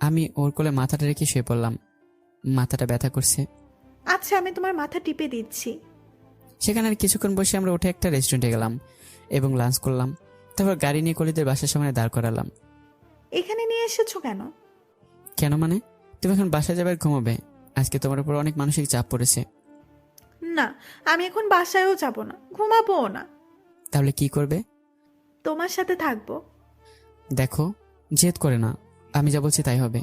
Speaker 2: আমি ওর কোলে মাথাটা রেখে শুয়ে পড়লাম। মাথাটা ব্যথা করছে।
Speaker 1: আচ্ছা আমি তোমার মাথা টিপে দিচ্ছি।
Speaker 2: সেখানে আর কিছুক্ষণ বসে আমরা উঠে একটা রেস্টুরেন্টে গেলাম এবং লাঞ্চ করলাম। তারপর গাড়ি নিয়ে কলিদের বাসার সামনে দাঁড় করালাম।
Speaker 1: এখানে নিয়ে এসেছো কেন?
Speaker 2: কেন মানে? তুমি এখন বাসায় যাবে আর ঘুমাবে। আজকে তোমার উপর অনেক মানসিক চাপ পড়েছে।
Speaker 1: না, আমি এখন বাসায়ও যাব না, ঘুমাবোও না।
Speaker 2: তাহলে কি করবে?
Speaker 1: তোমার সাথে থাকবো।
Speaker 2: দেখো, জেদ করে না, আমি যা বলছি তাই হবে।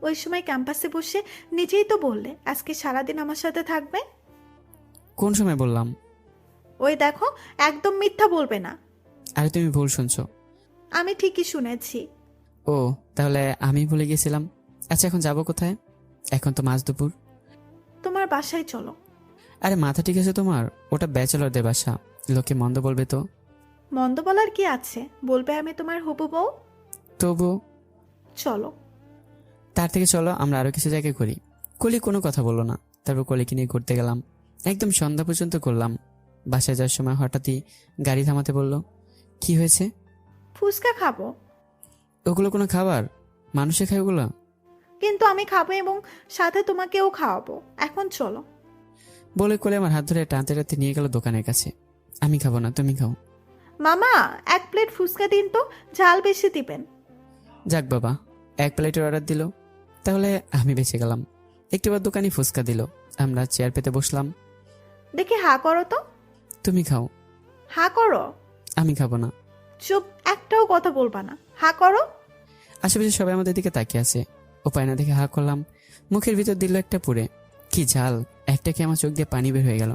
Speaker 1: ওই সময় ক্যাম্পাসে বসে নিজেই তো বললে আজকে সারাদিন আমার সাথে থাকবে।
Speaker 2: কোন সময় বললাম?
Speaker 1: ওই দেখো, একদম মিথ্যা বলবে না।
Speaker 2: আরে তুমি ভুল শুনছো।
Speaker 1: আমি ঠিকই শুনেছি।
Speaker 2: ও, তাহলে আমি ভুলে গেছিলাম। আচ্ছা এখন যাবো কোথায়? এখন তো মাঝ দুপুর।
Speaker 1: তোমার বাসায় চলো।
Speaker 2: আরে মাথা ঠিক আছে তোমার? ওটা ব্যাচেলরদের বাসা, লোকে মন্দ বলবে তো।
Speaker 1: মন্দ বলার কি আছে? বলবে আমি তোমার হবু বউ।
Speaker 2: তবু
Speaker 1: চলো।
Speaker 2: তার থেকে চলো আমরা আরো কিছু জায়গায় ঘুরি। কলি কোনো কথা বললো না। তারপর কলিকে নিয়ে ঘুরতে গেলাম, একদম সন্ধ্যা পর্যন্ত করলাম। বাসায় যাওয়ার সময় হঠাৎই গাড়ি থামাতে বলল। কি হয়েছে?
Speaker 1: ফুচকা খাবো।
Speaker 2: ওগুলো কোনো খাবার? মানুষে খায় ওগুলো?
Speaker 1: কিন্তু আমি খাবো এবং সাথে তোমাকেও খাওয়াবো। এখন চলো।
Speaker 2: বলে কোলে আমার হাত ধরে টানতে টানতে নিয়ে গেল দোকানের কাছে। আমি খাবো না, তুমি খাও।
Speaker 1: মামা, 1 প্লেট ফুচকা দিন তো, ঝাল বেশি দিবেন।
Speaker 2: যাক বাবা, 1 প্লেটের অর্ডার দিল, তাহলে আমি বেঁচে গেলাম। একটু বার দোকানি ফুচকা দিল, আমরা চেয়ার পেতে বসলাম।
Speaker 1: দেখি হা করো তো।
Speaker 2: তুমি খাও।
Speaker 1: হা করো।
Speaker 2: আমি খাবো না।
Speaker 1: চুপ, একটাও কথা বলবা না। হা করো।
Speaker 2: আশেপাশে সবাই আমাদের দিকে তাকিয়ে আছে। উপায় না দেখে হা করলাম। মুখের ভিতর দিল একটা পুরে। কি ঝাল! একটা কি আমার চোখ দিয়ে পানি বের হয়ে গেল।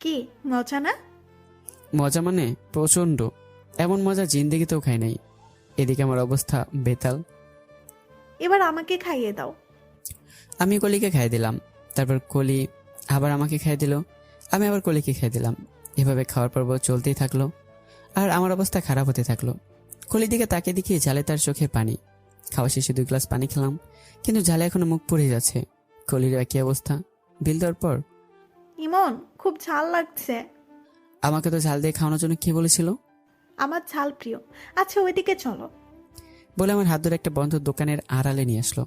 Speaker 1: কি মজা না?
Speaker 2: মজা মানে প্রচন্ড। এমন মজা জিন্দেগিতেও খাই নাই। এদিকে আমার অবস্থা বেতাল।
Speaker 1: এবার আমাকে খাইয়ে দাও।
Speaker 2: আমি কলিকে খাইয়ে দিলাম, তারপর কলি আবার আমাকে খাইয়ে দিল, আমি আবার কলিকে খাইয়ে দিলাম। এভাবে খাওয়ার পর্ব চলতেই থাকলো, আর আমার অবস্থা খারাপ হতে থাকলো। কলির দিকে তাকিয়ে দেখি ঝালে তার চোখে পানি। খাওয়া শেষে 2 গ্লাস পানি খেলাম, কিন্তু ঝালে এখনো মুখ পুড়ে যাচ্ছে। কলির একই অবস্থা। বিল দেওয়ার পর,
Speaker 1: ইমন, খুব ঝাল লাগছে।
Speaker 2: আমাকে তো ঝাল দিয়ে খাওয়ানোর জন্য কি বলেছিল?
Speaker 1: আমার ঝাল প্রিয়। আচ্ছা ওইদিকে চলো।
Speaker 2: বলে আমার হাত ধরে একটা বন্ধ দোকানের আড়ালে নিয়ে আসলো।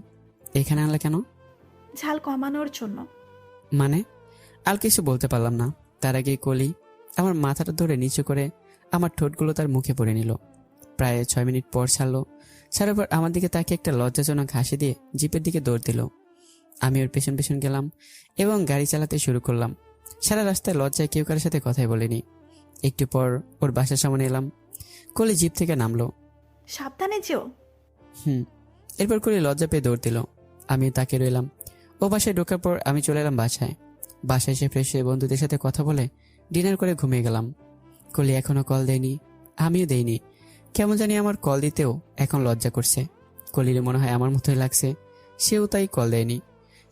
Speaker 2: এখানে আনলে কেন?
Speaker 1: ঝাল কমানোর জন্য।
Speaker 2: মানে? আর কিছু বলতে পারলাম না। তার আগেই কলি আমার মাথাটা ধরে নিচু করে আমার ঠোঁটগুলো তার মুখে পড়ে নিল। প্রায় 6 মিনিট পর ছাড়লো। ছাড়ার পর আমার দিকে তাকে একটা লজ্জাজনক হাসি দিয়ে জিপের দিকে দৌড় দিল। আমি ওর পেছন পেছন গেলাম এবং গাড়ি চালাতে শুরু করলাম। সারা রাস্তায় লজ্জায় কেউ কারোর সাথে কথাই বলিনি। একটু পর ওর বাসার সামনে এলাম। কলি জিপ থেকে নামলো।
Speaker 1: সাবধানে যেও।
Speaker 2: এরপর কলি লজ্জা পেয়ে দৌড় দিল। আমি তাকে রইলাম। ও বাসায় ঢোকার পর আমি চলে এলাম বাসায়। বাসায় এসে ফ্রেশ হয়ে বন্ধুদের সাথে কথা বলে ডিনার করে ঘুমিয়ে গেলাম। কলি এখনো কল দেয়নি, আমিও দেইনি। কেমন জানি আমার কল দিতেও এখন লজ্জা করছে। কলির মনে হয় আমার মতোই লাগছে, সেও তাই কল দেয়নি।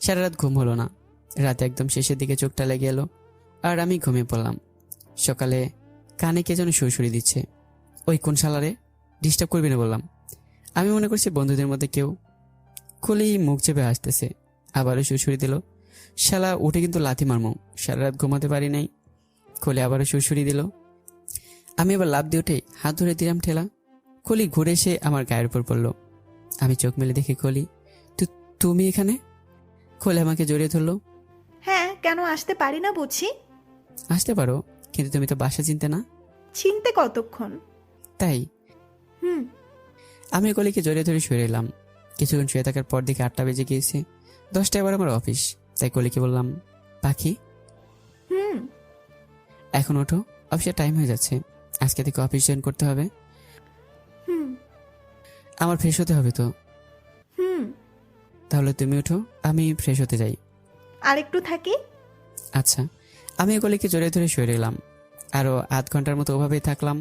Speaker 2: সারা রাত ঘুম হলো না। রাতে একদম শেষের দিকে চোখটা লেগে এলো, আর আমি ঘুমিয়ে পড়লাম। সকালে কানে কে যেন সুরসুরি দিচ্ছে। ওই কোন শালারে, ডিস্টার্ব করবি না বললাম। আমি মনে করছি বন্ধুদের মধ্যে কেউ। কলি মুখ চেপে আসতেছে, আবারও সুরসুরি দিল। শালা উঠে কিন্তু লাথি মারমো, সারা রাত ঘুমাতে পারি নাই। কলি আবারও সুরসুরি দিল। আমি আবার লাফ দিয়ে উঠে হাত ধরে দিলাম ঠেলা। কলি ঘুরে এসে আমার গায়ের উপর পড়লো। আমি চোখ মেলে দেখি কলি। তুমি এখানে? কলি আমাকে জড়িয়ে ধরলো।
Speaker 1: হ্যাঁ, কেন আসতে পারি না বুঝি?
Speaker 2: আসতে পারো, কিন্তু তুমি তো বাসা চিনতে না।
Speaker 1: চিনতে কতক্ষণ?
Speaker 2: তাই আমি কলিকে জড়িয়ে ধরে শুয়ে এলাম। কিছুক্ষণ শুয়ে থাকার পর দিকে 8টা বেজে গিয়েছে। 10টায় আবার আমার অফিস। তাই কলিকে বললাম, পাখি এখন ওঠো, অফিসের টাইম হয়ে যাচ্ছে। আজকে থেকে অফিস জয়েন করতে হবে। আমার ফ্রেশ হতে হবে তো। তাহলে তুমি ওঠো, আমি ফ্রেশ হতে যাই।
Speaker 1: আর একটু থাকি।
Speaker 2: আচ্ছা। আমি কলিকে জড়িয়ে ধরে শুয়ে রইলাম। আরো আধ ঘন্টার মতো ওভাবেই থাকলাম।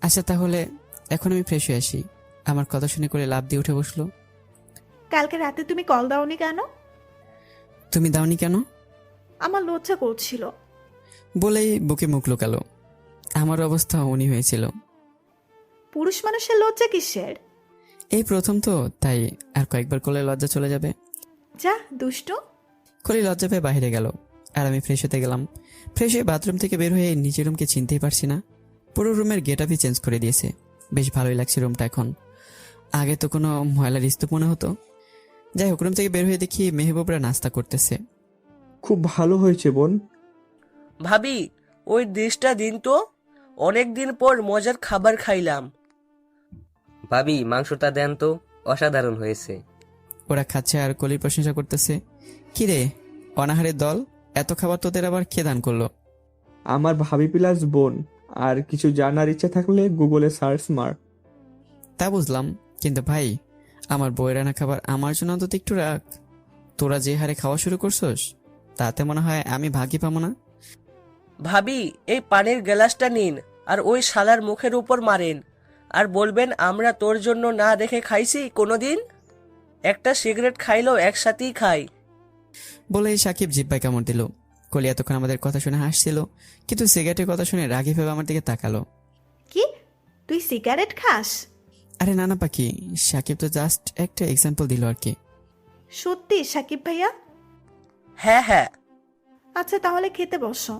Speaker 2: আচ্ছা তাহলে এখন আমি ফ্রেশ হয়ে আসি। আমার কথা শুনে করে লাফ দিয়ে উঠে বসলো।
Speaker 1: কালকে রাতে তুমি কল দাওনি কেন?
Speaker 2: তুমি দাওনি কেন?
Speaker 1: আমার লজ্জা করছিল।
Speaker 2: বলেই বুকে মুখ লুকালো। আমার অবস্থা উনি হয়েছিল।
Speaker 1: পুরুষ মানুষের লজ্জা কিসের?
Speaker 2: এই প্রথম তো, তাই আর কয়েকবার করলে লজ্জা চলে যাবে।
Speaker 1: যা দুষ্ট।
Speaker 2: কলি লজ্জা পেয়ে বাইরে গেল, আর আমি ফ্রেশ হতে গেলাম। ফ্রেশ হয়ে বাথরুম থেকে বের হয়ে নিজের রুমকে চিনতেই পারছি না। পুরো রুমের গেট আপই চেঞ্জ করে দিয়েছে। বেশ ভালোই লাগছে রুমটা এখন। আগে তো কোনো ময়লার স্তূপ মনে হতো। যাই হোক, রুম থেকে বের হয়ে দেখি মেহবুবরা নাস্তা করতেছে।
Speaker 5: খুব ভালো হয়েছে বোন।
Speaker 4: ভাবি, ওই ডিশটা দিন তো, অনেক দিন পর মজার খাবার খাইলাম।
Speaker 6: ভাবি মাংসটা দেন তো, অসাধারণ হয়েছে।
Speaker 2: ওরা খাচ্ছে আর কলির প্রশংসা করতেছে। কিরে অনাহারের দল, এত খাবার তোদের আবার কে দান করলো?
Speaker 5: আমার ভাবি প্লাস বোন। আর কিছু জানার ইচ্ছা থাকলে গুগলে সার্চ মার।
Speaker 2: তা বুঝলাম, কিন্তু ভাই আমার বউয়ের আনা খাবার আমার জন্য অন্তত একটু রাখ। তোরা যে হারে খাওয়া শুরু করছস, তাতে মনে হয় আমি ভাগই পাবো না।
Speaker 4: ভাবি, এই পানির গ্লাসটা নিন আর ওই শালার মুখের উপর মারেন, আর বলবেন আমরা তোর জন্য না দেখে খাইছি কোনোদিন। একটা সিগারেট খাইলেও একসাথেই খাই।
Speaker 2: বলেই সাকিব জিব্বায় কামড় দিল। কলি এতক্ষণ আমাদের কথা শুনে হাসছিল, কিন্তু সিগারেটের কথা শুনে রাগি ভেবে আমার দিকে তাকালো।
Speaker 1: কি, তুই সিগারেট খাস?
Speaker 2: আরে নানা পাখি, সাকিব তো জাস্ট একটা এক্সাম্পল দিল আর কি।
Speaker 1: সত্যি সাকিব ভাইয়া?
Speaker 4: হ্যাঁ হ্যাঁ।
Speaker 1: আচ্ছা তাহলে খেতে বসো।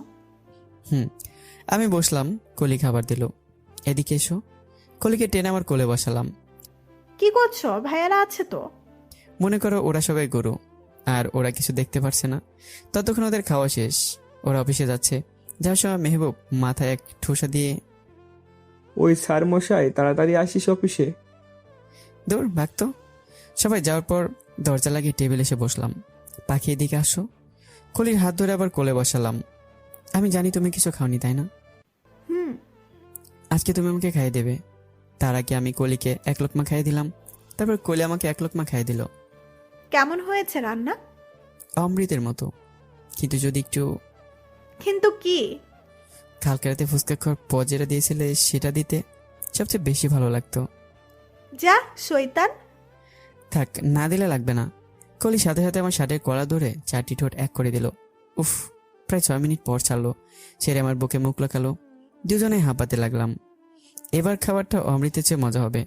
Speaker 2: আমি বসলাম, কলি খাবার দিল। এদিকে এসো। কলিকে টেনে আমার কোলে বসালাম।
Speaker 1: কি করছো? ভাইয়ারা আছে তো?
Speaker 2: মনে করো ওরা সবাই গরু, আর ওরা কিছু দেখতে পারছে না। ততক্ষণ ওদের খাওয়া শেষ, ওরা অফিসে যাচ্ছে। যাওয়ার সময় মেহবুব মাথায় এক ঠোসা দিয়ে,
Speaker 5: ওই স্যার মশাই তাড়াতাড়ি আসিস অফিসে।
Speaker 2: দৌড় ভাগতো। সবাই যাওয়ার পর দরজা লাগিয়ে টেবিল এসে বসলাম। পাখি এদিকে আসো। কলির হাত ধরে আবার কোলে বসালাম। আমি জানি তুমি কিছু খাওনি, তাই না?
Speaker 1: হুম।
Speaker 2: আজকে তুমি আমাকে খাইয়ে দেবে। তার আগে আমি কলিকে এক লোকমা খাইয়ে দিলাম, তারপর কলি আমাকে এক লোকমা খাইয়ে দিল।
Speaker 1: কেমন হয়েছে রান্না?
Speaker 2: অমৃতের মতো, কিন্তু যদি একটু।
Speaker 1: কিন্তু কি?
Speaker 2: কালকে রাতে ফুচকা খাওয়ার পর যেটা দিয়েছিলে সেটা দিতে সবচেয়ে বেশি ভালো লাগতো।
Speaker 1: যা শয়তান।
Speaker 2: থাক, না দিলে লাগবে না। কলি সাথে সাথে আমার শার্টের কলা ধরে 4টি ঠোঁট এক করে দিল। উফ, প্রায় 6 মিনিট পর ছাড়লো। ছেড়ে আমার বুকে মুখ লাগালো। দুজনে হাঁপাতে লাগলাম। এবার খাবারটা অমৃতের চেয়ে মজা হবে।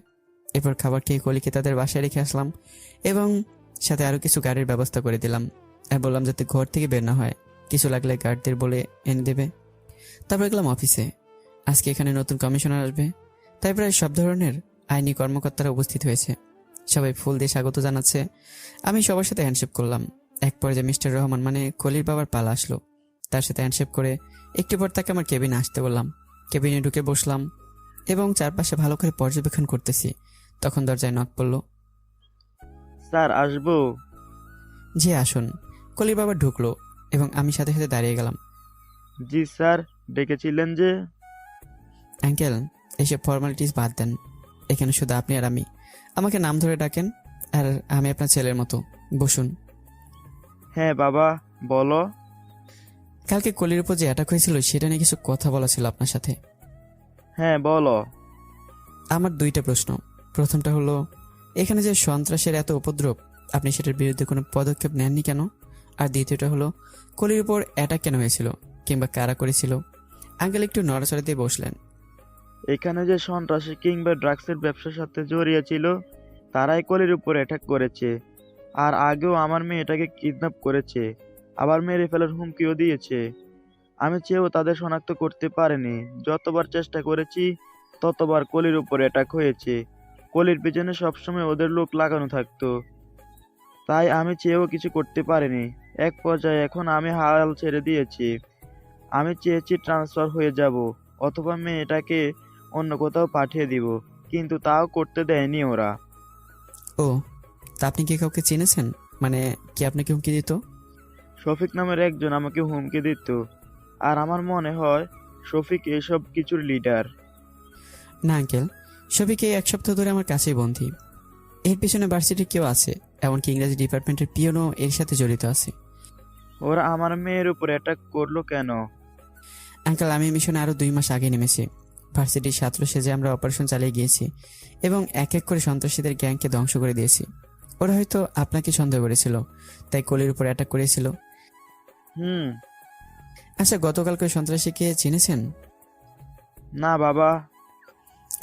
Speaker 2: এরপর খাবার খেয়ে কলিকে তাদের বাসায় রেখে আসলাম এবং সাথে আরো কিছু গাড়ির ব্যবস্থা করে দিলাম। আর বললাম যাতে ঘর থেকে বের না হয়, কিছু লাগলে গার্ডদের বলে এনে দেবে। তারপর গেলাম অফিসে। আজকে এখানে নতুন কমিশনার আসবে, তাই প্রায় সব ধরনের আইনি কর্মকর্তারা উপস্থিত হয়েছে। সবাই ফুল দিয়ে স্বাগত জানাচ্ছে। আমি সবার সাথে হ্যান্ডশেক করলাম। এক পর্যায়ে মিস্টার রহমান মানে কলির বাবার পালা আসলো। তার সাথে হ্যান্ডশেক করে একটু পর তাকে আমার কেবিনে আসতে বললাম। কেবিনে ঢুকে বসলাম এবং চারপাশে ভালো করে পর্যবেক্ষণ করতেছি। তখন দরজায় নক পড়ল।
Speaker 8: স্যার আসবো?
Speaker 2: জি আসুন। কলির বাবা ঢুকলো এবং আমি সাথে সাথে দাঁড়িয়ে গেলাম।
Speaker 8: জি স্যার, ডেকেছিলেন যে?
Speaker 2: আঙ্কেল, এসব ফর্মালিটিস বাদ দেন। এখানে শুধু আপনি আর আমি। আমাকে নাম ধরে ডাকেন, আর আমি আপনার ছেলের মতো। বসুন।
Speaker 8: হ্যাঁ বাবা, বলো।
Speaker 2: কালকে কলির উপর যে অ্যাটাক হয়েছিল সেটা নিয়ে কিছু কথা বলা ছিল আপনার সাথে।
Speaker 8: হ্যাঁ বলো।
Speaker 2: আমার 2টা প্রশ্ন। প্রথমটা হলো, এখানে যে সন্ত্রাসের এত উপদ্রব, আপনি সেটার বিরুদ্ধে কোনো পদক্ষেপ নেননি কেন? আর দ্বিতীয়টা হলো, কলির উপর অ্যাটাক কেন হয়েছিল কিংবা কারা করেছিল? আঙ্কেল একটু নড়াচড়া দিয়ে বসলেন।
Speaker 8: এখানে যে সন্ত্রাসী কিংবা ড্রাগসের ব্যবসার সাথে জড়িয়ে ছিল তারাই কলির উপর অ্যাটাক করেছে। আর আগেও আমার মেয়েটাকে কিডন্যাপ করেছে, আবার মেরে ফেলার হুমকিও দিয়েছে। আমি চেয়েও তাদের শনাক্ত করতে পারিনি। যতবার চেষ্টা করেছি ততবার কলির উপর অ্যাটাক হয়েছে। কলির পেছনে সবসময় ওদের লোক লাগানো থাকতো, তাই আমি চেয়েও কিছু করতে পারিনি। এক পর্যায়ে এখন আমি হাল ছেড়ে দিয়েছি। আমি চেয়েছি ট্রান্সফার হয়ে যাব অথবা মেয়েটাকে অন্য কোথাও পাঠিয়ে দিব, কিন্তু তাও করতে দেয়নি ওরা।
Speaker 2: ও, তা আপনি কি কাউকে চিনেছেন? মানে কি আপনাকে হুমকি দিত?
Speaker 8: শফিক নামের একজন আমাকে হুমকি দিত, আর আমার মনে হয় শফিক এসব কিছুর লিডার।
Speaker 2: না আঙ্কেল, সবিকে 1 সপ্তাহ ধরে আমার কাছেই বন্ধি। এর পিছনে ভার্সিটির কেউ আছে, এমনকি ইংরেজি ডিপার্টমেন্টের পিয়নও এর সাথে জড়িত আছে।
Speaker 8: ওরা আমার মেয়ের উপর অ্যাটাক করলো কেন?
Speaker 2: আঙ্কেল, আমি মিশনে আরো 2 মাস আগে নেমেছি। ভার্সিটির ছাত্র সেজে আমরা অপারেশন চালিয়ে গিয়েছি এবং এক এক করে সন্ত্রাসীদের গ্যাংকে ধ্বংস করে দিয়েছি। ওরা হয়তো আপনাকে সন্দেহ করেছিল, তাই কলির উপর অ্যাটাক করেছিল। আচ্ছা, গতকালকে সন্ত্রাসীকে চিনেছেন?
Speaker 8: না বাবা।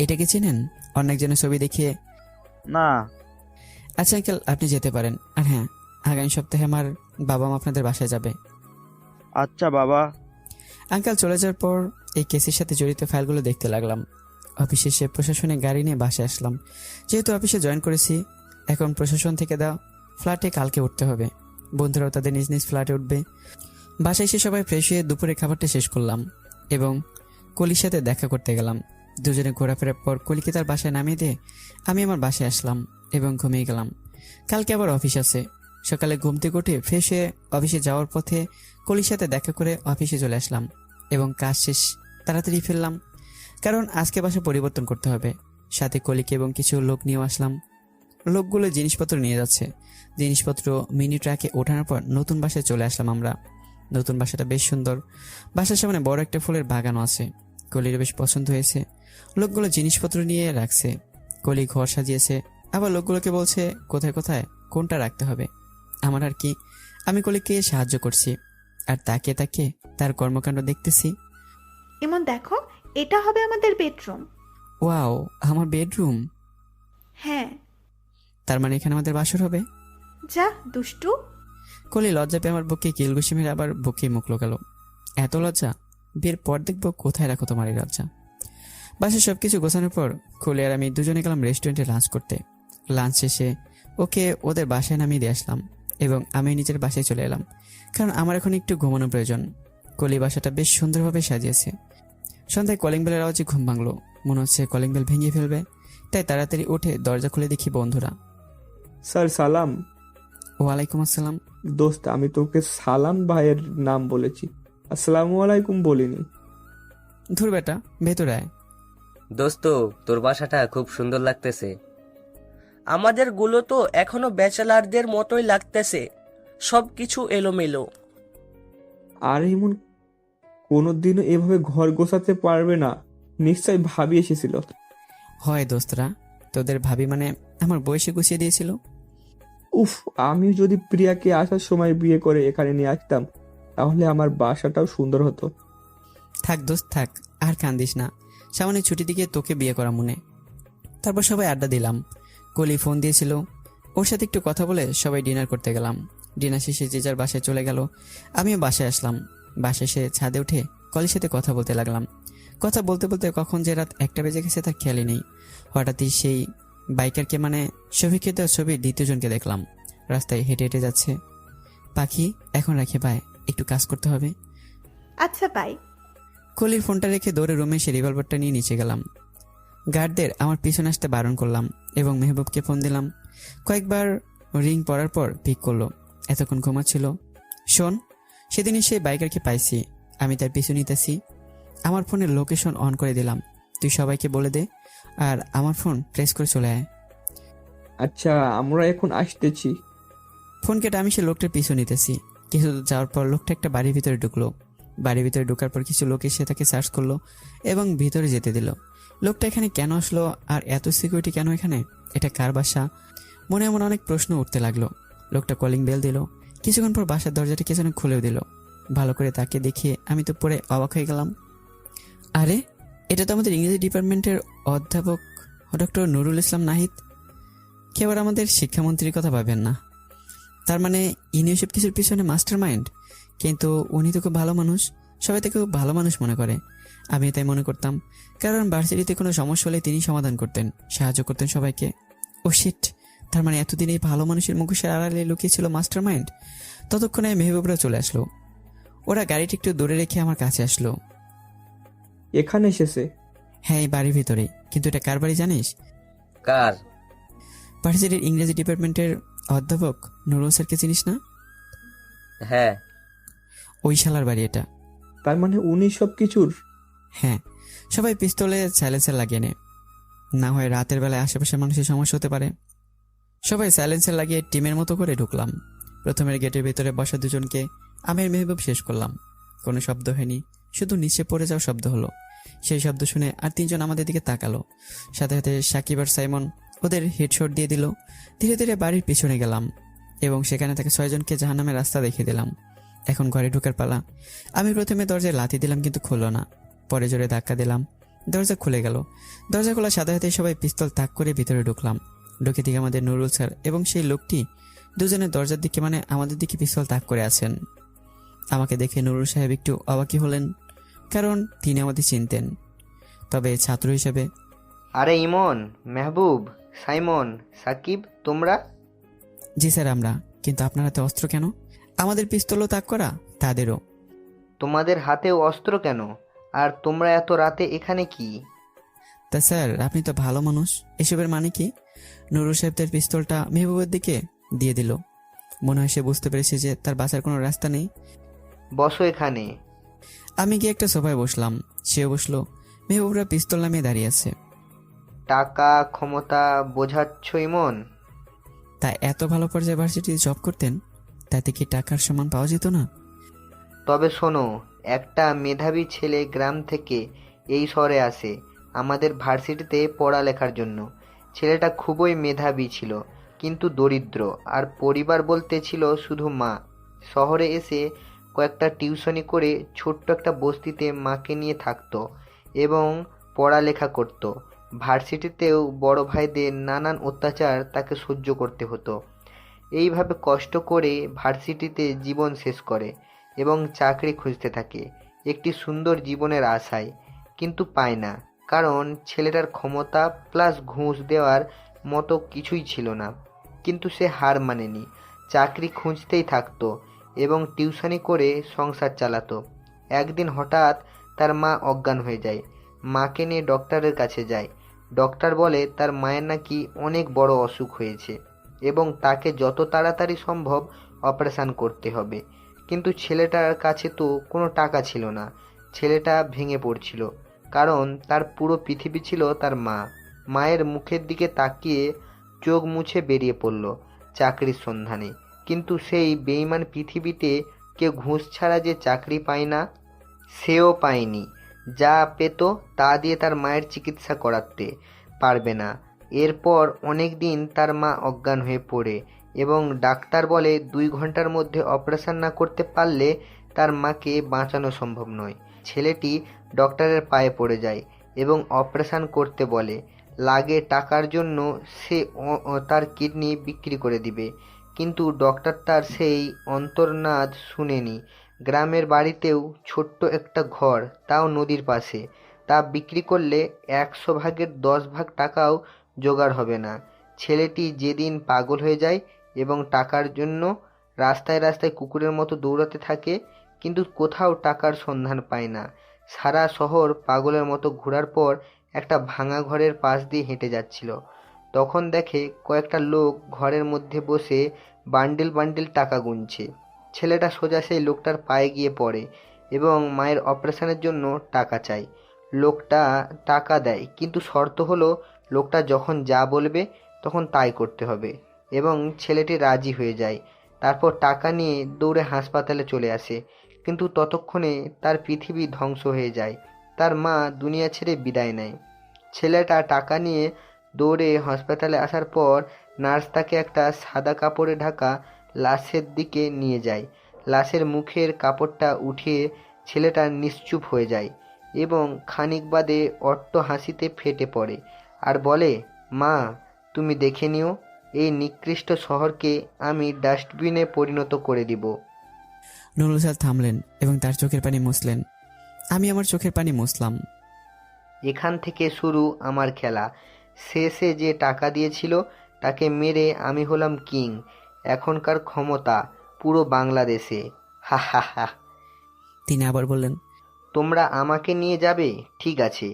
Speaker 2: এটাকে চিনেন? অন্য একজনের ছবি দেখিয়ে
Speaker 8: না।
Speaker 2: আচ্ছা আঙ্কেল, আপনি যেতে পারেন। আর হ্যাঁ, আগামী সপ্তাহে আমার বাবা মা আপনাদের বাসায় যাবে।
Speaker 8: আচ্ছা বাবা।
Speaker 2: আঙ্কেল চলে যাওয়ার পর এই কেসের সাথে জড়িত ফাইলগুলো দেখতে লাগলাম। অফিসে এসে প্রশাসনের গাড়ি নিয়ে বাসায় আসলাম। যেহেতু অফিসে জয়েন করেছি, এখন প্রশাসন থেকে দেওয়া ফ্ল্যাটে কালকে উঠতে হবে। বন্ধুরাও তাদের নিজ নিজ ফ্ল্যাটে উঠবে। বাসায় এসে সবাই ফ্রেশ হয়ে দুপুরে খাবারটা শেষ করলাম এবং কলির সাথে দেখা করতে গেলাম। দুজনে ঘোরাফেরার পর কলিকে তার বাসায় নামিয়ে দিয়ে আমি আমার বাসায় আসলাম এবং ঘুমিয়ে গেলাম। কালকে আবার অফিস আছে। সকালে ঘুম থেকে উঠে ফ্রেশ হয়ে অফিসে যাওয়ার পথে কলির সাথে দেখা করে অফিসে চলে আসলাম এবং কাজ শেষ তাড়াতাড়ি ফিরলাম, কারণ আজকে বাসা পরিবর্তন করতে হবে। সাথে কলিকে এবং কিছু লোক নিয়েও আসলাম। লোকগুলো জিনিসপত্র নিয়ে যাচ্ছে। জিনিসপত্র মিনি ট্রাকে ওঠানোর পর নতুন বাসায় চলে আসলাম আমরা। নতুন বাসাটা বেশ সুন্দর। বাসার সামনে বড় একটা ফুলের বাগানও আছে। কলির বেশ পছন্দ হয়েছে। লোকগুলো জিনিসপত্র নিয়ে রাখছে। কলি ঘর সাজিয়েছে, আবার লোকগুলোকে বলছে কোথায় কোথায় কোনটা রাখতে হবে। আমার আর কি, আমি কলিকে সাহায্য করছি আর তাকে তাকে তার কর্মকাণ্ড দেখতেছি।
Speaker 1: ইমন দেখো, এটা হবে আমাদের বেডরুম।
Speaker 2: ওয়াও, আমার বেডরুম?
Speaker 1: হ্যাঁ।
Speaker 2: তার মানে এখানে আমাদের বাসর হবে?
Speaker 1: যা দুষ্টু।
Speaker 2: কলি লজ্জা পেয়ে আমার বুকে কিলঘুষি মেরে আবার বুকে মুখ লোকাল। এত লজ্জা? বিয়ের পর দেখবো কোথায় রাখো তোমার এই লজ্জা। বাসায় সবকিছু গোছানোর পর কলি আর আমি দুজনে গেলাম রেস্টুরেন্টে লাঞ্চ করতে। লাঞ্চ শেষে ওকে ওদের বাসায় নামিয়ে দিয়ে আসলাম এবং আমি নিজের বাসায় চলে এলাম, কারণ আমার এখন একটু ঘুমানোর প্রয়োজন। কলি বাসাটা বেশ সুন্দরভাবে সাজিয়েছে। সন্ধ্যায় কলিং বেলের আওয়াজে ঘুম ভাঙলো। মনে হচ্ছে কলিং বেল ভেঙে ফেলবে, তাই তাড়াতাড়ি উঠে দরজা খুলে দেখি বন্ধুরা।
Speaker 5: স্যার সালাম।
Speaker 2: ওয়ালাইকুম আসসালাম।
Speaker 5: দোস্ত, আমি তোকে সালাম ভাইয়ের নাম বলেছি, আসসালামু আলাইকুম বলিনি।
Speaker 2: ধুর বেটা, ভেতরে আয়।
Speaker 6: দোস্ত, তোর বাসাটা খুব সুন্দর লাগতেছে।
Speaker 4: আমাদের গুলো তো এখনো ব্যাচেলারদের মতোই লাগতেছে, সবকিছু এলোমেলো।
Speaker 5: আর এমন কোনোদিনও এভাবে ঘর গোছাতে পারবে না, নিশ্চয় ভাবি এসেছিল।
Speaker 2: হয় দোস্তরা, তোদের ভাবি মানে আমার বয়সে গুছিয়ে দিয়েছিল।
Speaker 5: উফ, আমিও যদি প্রিয়াকে আসার সময় বিয়ে করে এখানে নিয়ে আসতাম, তাহলে আমার বাসাটাও সুন্দর হতো।
Speaker 2: থাক দোস্ত থাক, আর কান্দিস না। সামনে ছুটি দিকে তোকে বিয়ে করা মনে। তারপর সবাই আড্ডা দিলাম। কলি ফোন দিয়েছিল, ওর সাথে একটু কথা বলে সবাই ডিনার করতে গেলাম। ডিনার শেষে যে যার বাসায় চলে গেল। আমিও বাসায় আসলাম। বাসায় এসে ছাদে উঠে কলির সাথে কথা বলতে লাগলাম। কথা বলতে বলতে কখন যে রাত 1টা বেজে গেছে তার খেয়ালই নেই। হঠাৎই সেই বাইকারকে মানে শফিকের দেওয়া ছবির দ্বিতীয়জনকে দেখলাম রাস্তায় হেঁটে হেঁটে যাচ্ছে। পাখি, এখন রাখে বাই, একটু কাজ করতে হবে।
Speaker 1: আচ্ছা বাই।
Speaker 2: কলির ফোনটা রেখে দৌড়ে রুমে সে রিভলভারটা নিয়ে নিচে গেলাম। গার্ডদের আমার পিছনে আসতে বারণ করলাম এবং মেহবুবকে ফোন দিলাম। কয়েকবার রিং পড়ার পর পিক করলো। এতক্ষণ ঘুমাচ্ছিল। শোন, সেদিনই সেই বাইকারকে পাইছি, আমি তার পিছু নিতেছি। আমার ফোনের লোকেশন অন করে দিলাম, তুই সবাইকে বলে দে আর আমার ফোন ট্রেস করে চলে আয়।
Speaker 5: আচ্ছা, আমরা এখন আসতেছি।
Speaker 2: ফোন কেটে আমি সে লোকটার পিছু নিতেছি। কিছু দূর যাওয়ার পর লোকটা একটা বাড়ির ভিতরে ঢুকলো। বাড়ির ভিতরে ঢোকার পর কিছু লোক এসে তাকে সার্চ করলো এবং ভিতরে যেতে দিল। লোকটা এখানে কেন আসলো আর এত সিকিউরিটি কেন এখানে? এটা কার বাসা? মনে এমন অনেক প্রশ্ন উঠতে লাগলো। লোকটা কলিং বেল দিল। কিছুক্ষণ পর বাসার দরজাটা কে যেন খুলেও দিল। ভালো করে তাকে দেখিয়ে আমি তো পরে অবাক হয়ে গেলাম। আরে, এটা তো আমাদের ইংরেজি ডিপার্টমেন্টের অধ্যাপক ডক্টর নুরুল ইসলাম নাহিদ। কেউ আর আমাদের শিক্ষামন্ত্রীর কথা ভাবেন না। তার মানে ইনি সব কিছুর পিছনে মাস্টার মাইন্ড। কিন্তু উনি তো খুব ভালো মানুষ, সবাই তাকে খুব ভালো মানুষ মনে করে। আমি তাই মনে করতাম, কারণ ভার্সিটিতে কোনো সমস্যা হলে তিনি সমাধান করতেন, সাহায্য করতেন সবাইকে। ও শিট, তার মানে এতদিন এই ভালো মানুষের মুখোশের আড়ালে লুকিয়ে ছিল মাস্টার মাইন্ড। ততক্ষণে মেহবুবরা চলে আসলো। ওরা গাড়িটি একটু দূরে রেখে আমার কাছে আসলো।
Speaker 5: এখানে এসেছে?
Speaker 2: হ্যাঁ, এই বাড়ির ভিতরেই। কিন্তু এটা কার বাড়ি জানিস?
Speaker 6: কার?
Speaker 2: ভার্সিটির ইংরেজি ডিপার্টমেন্টের অধ্যাপক নুরুল স্যারকে চিনিস না?
Speaker 6: হ্যাঁ।
Speaker 2: ওই শালার বাড়ি এটা।
Speaker 5: তার মানে উনি সব কিছুর?
Speaker 2: হ্যাঁ, সবাই পিস্তলে সাইলেন্সার লাগিয়ে নেয়, না হয় রাতের বেলায় আশেপাশের মানুষের সমস্যা হতে পারে। সবাই সাইলেন্সার লাগিয়ে টিমের মতো করে ঢুকলাম। প্রথমের গেটের ভিতরে বসা দুজনকে আমের মেহবুব শেষ করলাম। কোনো শব্দ হয়নি, শুধু নিচে পড়ে যাওয়া শব্দ হলো। সেই শব্দ শুনে আর 3জন আমাদের দিকে তাকালো। সাথে সাথে সাকিব আর সাইমন ওদের হেডশট দিয়ে দিল। ধীরে ধীরে বাড়ির পিছনে গেলাম এবং সেখানে থেকে 6 জনকে জাহান্নামের রাস্তা দেখিয়ে দিলাম। এখন ঘরে ঢোকার পালা। আমি প্রথমে দরজায় লাথি দিলাম কিন্তু খুললো না। পরে জোরে ধাক্কা দিলাম, দরজা খুলে গেল। দরজা খোলা সাথে সাথে সবাই পিস্তল তাক করে ভিতরে ঢুকলাম। ঢুকে দিকে আমাদের নুরুল স্যার এবং সেই লোকটি দুজনের দরজার দিকে মানে আমাদের দিকে পিস্তল তাক করে আছেন। আমাকে দেখে নুরুল সাহেব একটু অবাকই হলেন, কারণ তিনি আমাদের চিনতেন। তবে ছাত্র হিসেবে,
Speaker 12: আরে ইমন, মেহবুব, সাইমন, সাকিব, তোমরা?
Speaker 2: জি স্যার আমরা। কিন্তু আপনার হাতে অস্ত্র কেন? আমাদের পিস্তলও তাক করা, তাদেরও।
Speaker 12: তোমাদের হাতেও অস্ত্র কেন? আর তোমরা এত রাতে এখানে কি?
Speaker 2: তা স্যার আপনি তো ভালো মানুষ, এসবের মানে কি? নুরুল সাহেব তার পিস্তলটা মেহবুবের দিকে দিয়ে দিল। মনে হয় সে বুঝতে পেরেছে যে তার বাঁচার কোনো রাস্তা নেই।
Speaker 12: বসো এখানে।
Speaker 2: আমি গিয়ে একটা সোফায় বসলাম, সেও বসলো। মেহবুবরা পিস্তল নামিয়ে দাঁড়িয়ে আছে।
Speaker 12: টাকা, ক্ষমতা বোঝাচ্ছ ইমন?
Speaker 2: তা এত ভালো পর্যায়ে ভার্সিটিতে জব করতেন, তাতে কি টাকার সমান পাওয়া যেত না?
Speaker 12: তবে শোনো, একটা মেধাবী ছেলে গ্রাম থেকে এই শহরে আসে আমাদের ভার্সিটিতে পড়ালেখার জন্য। ছেলেটা খুবই মেধাবী ছিল, কিন্তু দরিদ্র, আর পরিবার বলতে ছিল শুধু মা। শহরে এসে কয়েকটা টিউশনি করে ছোট্ট একটা বস্তিতে মাকে নিয়ে থাকতো এবং পড়ালেখা করত। ভার্সিটিতেও বড় ভাইদের নানান অত্যাচার তাকে সহ্য করতে হতো। এইভাবে কষ্ট করে ভার্সিটিতে জীবন শেষ করে এবং চাকরি খুঁজতে থাকে একটি সুন্দর জীবনের আশায়, কিন্তু পায় না, কারণ ছেলেটার ক্ষমতা প্লাস ঘুষ দেওয়ার মতো কিছুই ছিল না। কিন্তু সে হার মানেনি, চাকরি খুঁজতেই থাকতো এবং টিউশনি করে সংসার চালাতো। একদিন হঠাৎ তার মা অজ্ঞান হয়ে যায়। মাকে নিয়ে ডক্টরের কাছে যায়। ডক্টর বলে তার মায়ের নাকি অনেক বড় অসুখ হয়েছে এবং তাকে যত তাড়াতাড়ি সম্ভব অপারেশন করতে হবে। কিন্তু ছেলেটার কাছে তো কোনো টাকা ছিল না। ছেলেটা ভেঙে পড়ছিল, কারণ তার পুরো পৃথিবী ছিল তার মা। মায়ের মুখের দিকে তাকিয়ে চোখ মুছে বেরিয়ে পড়ল চাকরির সন্ধানে। কিন্তু সেই বেঈমান পৃথিবীতে কেউ ঘুষ ছাড়া যে চাকরি পায় না, সেও পায়নি। যা পেত তা দিয়ে তার মায়ের চিকিৎসা করাতে পারবে না। এরপর অনেক দিন তার মা অজ্ঞান হয়ে পড়ে এবং ডাক্তার বলে 2 ঘন্টার মধ্যে অপারেশন না করতে পারলে তার মাকে বাঁচানো সম্ভব নয়। ছেলেটি ডক্টরের পায়ে পড়ে যায় এবং অপারেশন করতে বলে। লাগে টাকার জন্য সে তার কিডনি বিক্রি করে দিবে, কিন্তু ডক্টর তার সেই অন্তর্নাদ শুনেনি। গ্রামের বাড়িতেও ছোট্ট একটা ঘর, তাও নদীর পাশে, তা বিক্রি করলে 100 ভাগের 10 ভাগ টাকাও জোগাড় হবে না। ছেলেটি যেদিন পাগল হয়ে যায় এবং টাকার জন্য রাস্তায় রাস্তায় কুকুরের মতো দৌড়াতে থাকে, কিন্তু কোথাও টাকার সন্ধান পায় না। সারা শহর পাগলের মতো ঘোরার পর একটা ভাঙা ঘরের পাশ দিয়ে হেঁটে যাচ্ছিল। তখন দেখে কয়েকটা লোক ঘরের মধ্যে বসে বান্ডিল বান্ডিল টাকা গুনছে। ছেলেটা সোজা সেই লোকটার পায়ে গিয়ে পড়ে এবং মায়ের অপারেশনের জন্য টাকা চায়। লোকটা টাকা দেয়, কিন্তু শর্ত হলো লোকটা যখন যা বলবে তখন তাই করতে হবে, এবং ছেলেটি রাজি হয়ে যায়। তারপর টাকা নিয়ে দৌড়ে হাসপাতালে চলে আসে, কিন্তু ততক্ষণে তার পৃথিবী ধ্বংস হয়ে যায়। তার মা দুনিয়া ছেড়ে বিদায় নেয়। ছেলেটা টাকা নিয়ে দৌড়ে হাসপাতালে আসার পর নার্স তাকে একটা সাদা কাপড়ে ঢাকা লাশের দিকে নিয়ে যায়। লাশের মুখের কাপড়টা উঠিয়ে ছেলেটা নিশ্চুপ হয়ে যায় এবং খানিক বাদে অট্ট হাসিতে ফেটে পড়ে আর বলে, মা তুমি দেখে নিও, এই নিকৃষ্ট শহরকে আমি ডাস্টবিনে পরিণত করে দিব।
Speaker 2: নুরুল স্যার থামলেন এবং তার চোখের পানি মুছলেন। আমি আমার চোখের পানি মুছলাম।
Speaker 12: এখান থেকে শুরু আমার খেলা। শেষে যে টাকা দিয়েছিল তাকে মেরে আমি হলাম কিং। এখনকার ক্ষমতা পুরো বাংলাদেশে। হা হা হা।
Speaker 2: তিনি আবার বললেন,
Speaker 12: তোমরা আমাকে নিয়ে যাবে ঠিক আছে,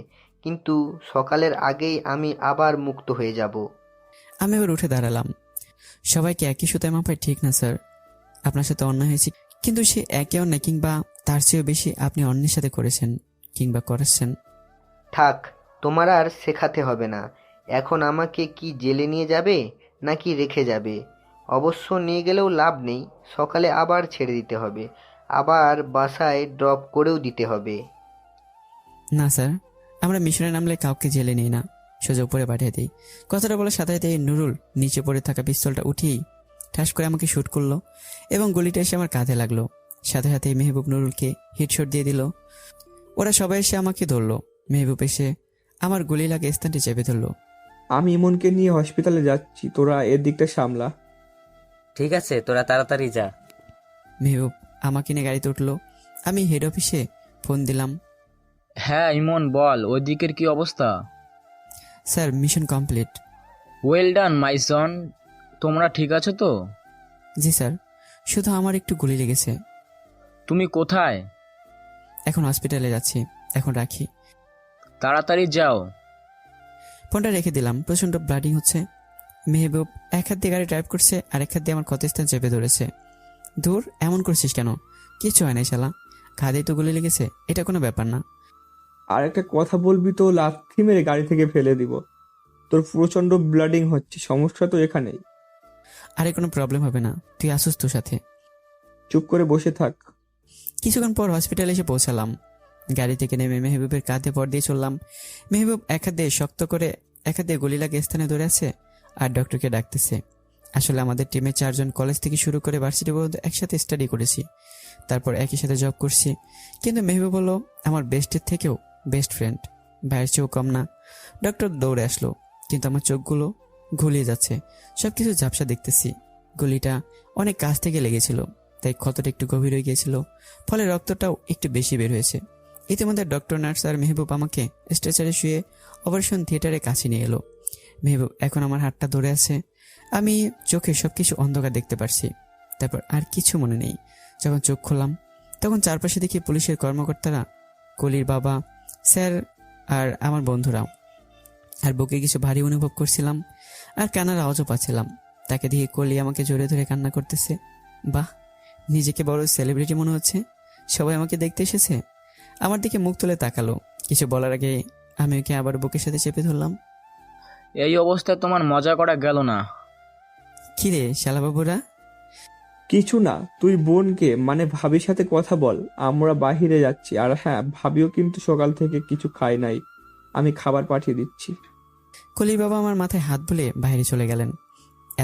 Speaker 12: কিন্তু সকালের আগেই আমি আবার মুক্ত হয়ে যাব।
Speaker 2: আমি আবার উঠে দাঁড়ালাম। সবাইকে একই সুতায় মাপায় ঠিক না স্যার। আপনার সাথে অন্যায় হয়েছে, কিন্তু সে একে অন্যায় কিংবা তার চেয়েও বেশি আপনি অন্যের সাথে করেছেন কিংবা করাচ্ছেন।
Speaker 12: থাক, তোমার আর শেখাতে হবে না। এখন আমাকে কি জেলে নিয়ে যাবে নাকি রেখে যাবে? অবশ্য নিয়ে গেলেও লাভ নেই, সকালে আবার ছেড়ে দিতে হবে, আবার বাসায় ড্রপ করেও দিতে হবে।
Speaker 2: না স্যার, আমরা মিশনে নামলে কাউকে জেলে নিই না, সোজা উপরে পাঠিয়ে দিই। কথাটা বলে সাথে সাথে নুরুল নিচে পড়ে থাকা পিস্তলটা উঠিয়েই ঠাস করে আমাকে শুট করলো এবং গুলিটা এসে আমার কাঁধে লাগলো। সাথে সাথে মেহবুব নুরুলকে হিটশট দিয়ে দিল। ওরা সবাই এসে আমাকে ধরলো। মেহবুব এসে আমার গুলি লাগে স্থানটি চেপে ধরলো।
Speaker 5: আমি ইমনকে নিয়ে হসপিটালে যাচ্ছি, তোরা এর দিকটা সামলা।
Speaker 6: ঠিক আছে, তোরা তাড়াতাড়ি যা।
Speaker 2: মেহবুব আমাকে নিয়ে গাড়িতে উঠলো। আমি হেড অফিসে ফোন দিলাম।
Speaker 3: হ্যাঁ ইমন বল, ওই দিকের কি অবস্থা?
Speaker 2: Sir mission complete.
Speaker 3: Well done my son. তোমরা ঠিক আছো তো?
Speaker 2: জি স্যার, শুধু আমার একটু গুলি লেগেছে।
Speaker 3: তুমি কোথায়?
Speaker 2: এখন হসপিটালে যাচ্ছি, এখন রাখি।
Speaker 3: তাড়াতাড়ি যাও।
Speaker 2: ফোনটা রেখে দিলাম। প্রচণ্ড ব্লাডিং হচ্ছে। মেহবুব এক হাত দিয়ে গাড়ি ড্রাইভ করছে, আর এক হাত দিয়ে আমার ক্ষতস্থান চেপে ধরেছে। দূর, এমন করছিস কেন? কিছু হয় নাই শালা, ঘাদেই তো গুলি লেগেছে, এটা কোনো ব্যাপার না।
Speaker 5: আর একটা কথা বলবি তো লাথি মেরে গাড়ি থেকে ফেলে দিব। তোর প্রচন্ড ব্লাডিং হচ্ছে, সমস্যা তো এখানেই।
Speaker 2: আরে কোনো প্রবলেম হবে না, তুই আসুস তোর সাথে।
Speaker 5: চুপ করে বসে থাক।
Speaker 2: কিছুক্ষণ পর হসপিটালে এসে পৌঁছালাম। গাড়ি থেকে নেমে মেহবুবের কাঁধে পর দিয়ে চললাম। মেহবুব এক হাত দিয়ে শক্ত করে, এক হাত দিয়ে গুলি লাগে স্থানে ধরে আছে আর ডক্টরকে ডাকতেছে। আসলে আমাদের টিমে 4 জন কলেজ থেকে শুরু করে ভার্সিটি পর্যন্ত একসাথে স্টাডি করেছি, তারপর একই সাথে জব করছি। কিন্তু মেহবুব হলো আমার বেস্টের থেকেও বেস্ট ফ্রেন্ড, ভাইয়ের চেয়েও কম না। ডক্টর দৌড়ে আসলো, কিন্তু আমার চোখগুলো ঘুলিয়ে যাচ্ছে, সবকিছু ঝাপসা দেখতেছি। গুলিটা অনেক কাছ থেকে লেগেছিল, তাই ক্ষতটা একটু গভীর হয়ে গিয়েছিল, ফলে রক্তটাও একটু বেশি বের হয়েছে। ইতিমধ্যে ডক্টর, নার্স আর মেহবুব আমাকে স্ট্রেচারে শুয়ে অপারেশন থিয়েটারের কাছে নিয়ে এলো। মেহবুব এখন আমার হাতটা ধরে আছে। আমি চোখে সবকিছু অন্ধকার দেখতে পারছি। তারপর আর কিছু মনে নেই। যখন চোখ খুললাম তখন চারপাশে দেখি পুলিশের কর্মকর্তারা, কলির বাবা, স্যার আর আমার বন্ধুরাও। আর বুকে কিছু ভারী অনুভব করছিলাম, আর কান্নার আওয়াজও পাচ্ছিলাম। তাকে দিয়ে কলি আমাকে জড়িয়ে ধরে কান্না করতেছে। বাহ, নিজেকে বড় সেলিব্রিটি মনে হচ্ছে, সবাই আমাকে দেখতে এসেছে। আমার দিকে মুখ তুলে তাকালো। কিছু বলার আগে আমি ওকে আবার বুকের সাথে চেপে ধরলাম।
Speaker 3: এই অবস্থায় তোমার মজা করা গেল না।
Speaker 2: কিরে শালাবাবুরা?
Speaker 5: কিছু না, তুই বোনকে মানে ভাবির সাথে কথা বল, আমরা বাহিরে যাচ্ছি। আর হ্যাঁ, ভাবিও কিন্তু সকাল থেকে কিছু খায় নাই, আমি খাবার পাঠিয়ে দিচ্ছি।
Speaker 2: কলির বাবা আমার মাথায় হাত বুলিয়ে বাইরে চলে গেলেন।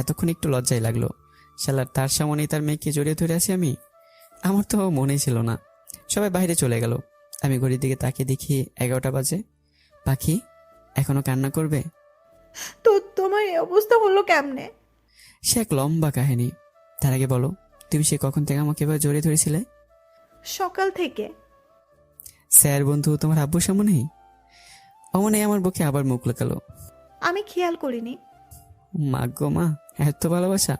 Speaker 2: এতক্ষণ একটু লজ্জাই লাগলো, শালার তার সামনেই তার মেয়েকে জড়িয়ে ধরে আছি আমি। আমার তো মনেই ছিল না। সবাই বাইরে চলে গেল। আমি ঘড়ির দিকে তাকিয়ে দেখি 11টা বাজে। পাখি এখনো কান্না করবে?
Speaker 1: তো তোমার এই অবস্থা হলো কেমনে?
Speaker 2: সে এক লম্বা কাহিনী। তার আগে বলো, তুমি সে কখন থেকে আমাকে এবার জড়িয়ে ধরেছিলে?
Speaker 1: সকাল থেকে।
Speaker 2: স্যার, বন্ধু, তোমার আব্বুর সামনেই? অমনে আমার বুকে আবার মুখ লুকালো।
Speaker 1: আমি খেয়াল করিনি।
Speaker 2: মা গো মা, এত ভালোবাসা।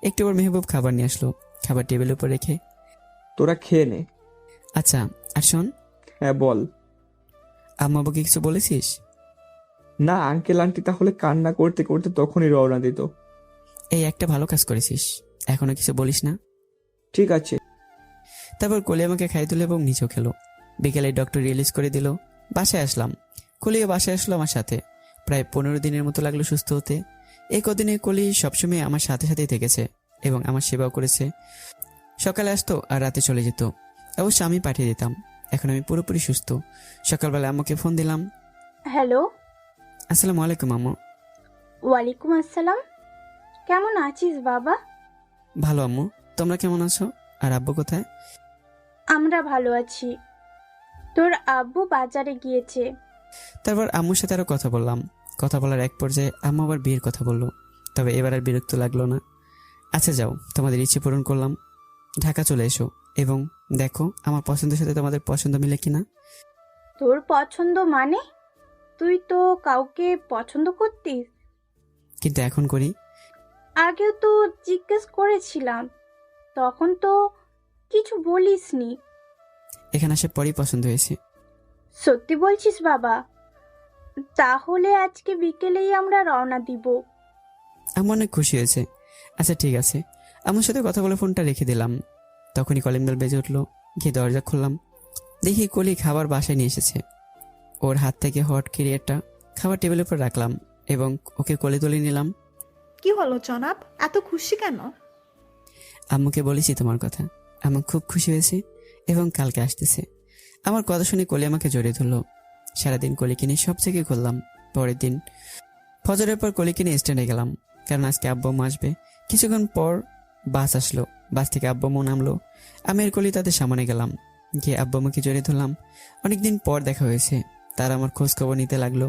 Speaker 2: একটু পর মেহবুব খাবার নিয়ে আসলো, খাবার টেবিলের উপর রেখে।
Speaker 5: তোরা খেয়ে নে।
Speaker 2: আচ্ছা, আর শোন।
Speaker 5: হ্যাঁ বল।
Speaker 2: আম্মা আব্বুকে কিছু বলেছিস?
Speaker 5: না, আঙ্কেল আন্টি তাহলে কান্না করতে করতে তখনই রওনা দিত।
Speaker 2: এই একটা ভালো কাজ করেছিস, এখনো কিছু বলিস না?
Speaker 5: ঠিক আছে।
Speaker 2: তারপর কোলে আমাকে খাই দিল এবং নিচেও খেলো। বিকেলে ডক্টর রিলিজ করে দিল। বাসায় আসলাম। কলিও বাসায় আসলো আমার সাথে। প্রায় 15 দিনের মতো লাগলো সুস্থ হতে। এই কদিনে কলি সবসময় আমার সাথে সাথেই থেকেছে এবং আমার সেবাও করেছে। সকালে আসতো আর রাতে চলে যেত, অবশ্য আমি পাঠিয়ে দিতাম। এখন আমি পুরোপুরি সুস্থ। সকালবেলা আম্মুকে ফোন দিলাম।
Speaker 10: হ্যালো।
Speaker 2: আসসালামু আলাইকুম আম্মু।
Speaker 10: ওয়ালাইকুম আসসালাম। কেমন আছিস বাবা?
Speaker 2: ভালো আম্মু, তোমরা কেমন আছো? আর আব্বু কোথায়?
Speaker 10: আমরা ভালো আছি। তোর আব্বু বাজারে গিয়েছে।
Speaker 2: তারপর আম্মুর সাথে আরো কথা বললাম। কথা বলার এক পর্যায়ে আম্মু আবার বিয়ের কথা বললো, তবে এবার আর বিরক্ত লাগলো না। আচ্ছা যাও, তোমাদের ইচ্ছে পূরণ করলাম। ঢাকা চলে এসো এবং দেখো আমার পছন্দের সাথে তোমাদের পছন্দ মিলে কিনা।
Speaker 10: তোর পছন্দ মানে? তুই তো কাউকে পছন্দ করতিস।
Speaker 2: কিন্তু এখন করি।
Speaker 10: আগেও তো জিজ্ঞেস করেছিলাম, তখন তো কিছু বলিসনি।
Speaker 2: এখানে আসে পরই পছন্দ হয়েছে।
Speaker 10: সত্যি বলছিস বাবা? তাহলে আজকে বিকেলেই আমরা রওনা দিব।
Speaker 2: আম্মু অনেক খুশি হয়েছে। আচ্ছা ঠিক আছে। আম্মুর সাথে কথা বলে ফোনটা রেখে দিলাম। তখনই কলিং বেল বেজে উঠলো। গিয়ে দরজা খুললাম। দেখি কলি খাবার বাসায় নিয়ে এসেছে। ওর হাত থেকে হট ক্যারিয়ারটা খাবার টেবিলের উপর রাখলাম এবং ওকে কোলে তুলে নিলাম।
Speaker 1: কি হলো জনাব, এত খুশি কেন?
Speaker 2: আম্মুকে বলেছি তোমার কথা। আম্মু খুব খুশি হয়েছে এবং কালকে আসতেছে। আমার কথা শুনে কলি আমাকে জড়িয়ে ধরলো। সারাদিন কলিকে নিয়ে সব জায়গায় ঘুরলাম। পরের দিন ফজরের পর কলিকে নিয়ে স্ট্যান্ডে গেলাম, কারণ আজকে আব্বু আম্মু আসবে। কিছুক্ষণ পর বাস আসলো। বাস থেকে আব্বু আম্মু নামলো। আমি আর কলি তাদের সামনে গেলাম। গিয়ে আব্বু আম্মুকে জড়িয়ে ধরলাম। অনেকদিন পর দেখা হয়েছে। তারা আমার খোঁজ খবর নিতে লাগলো।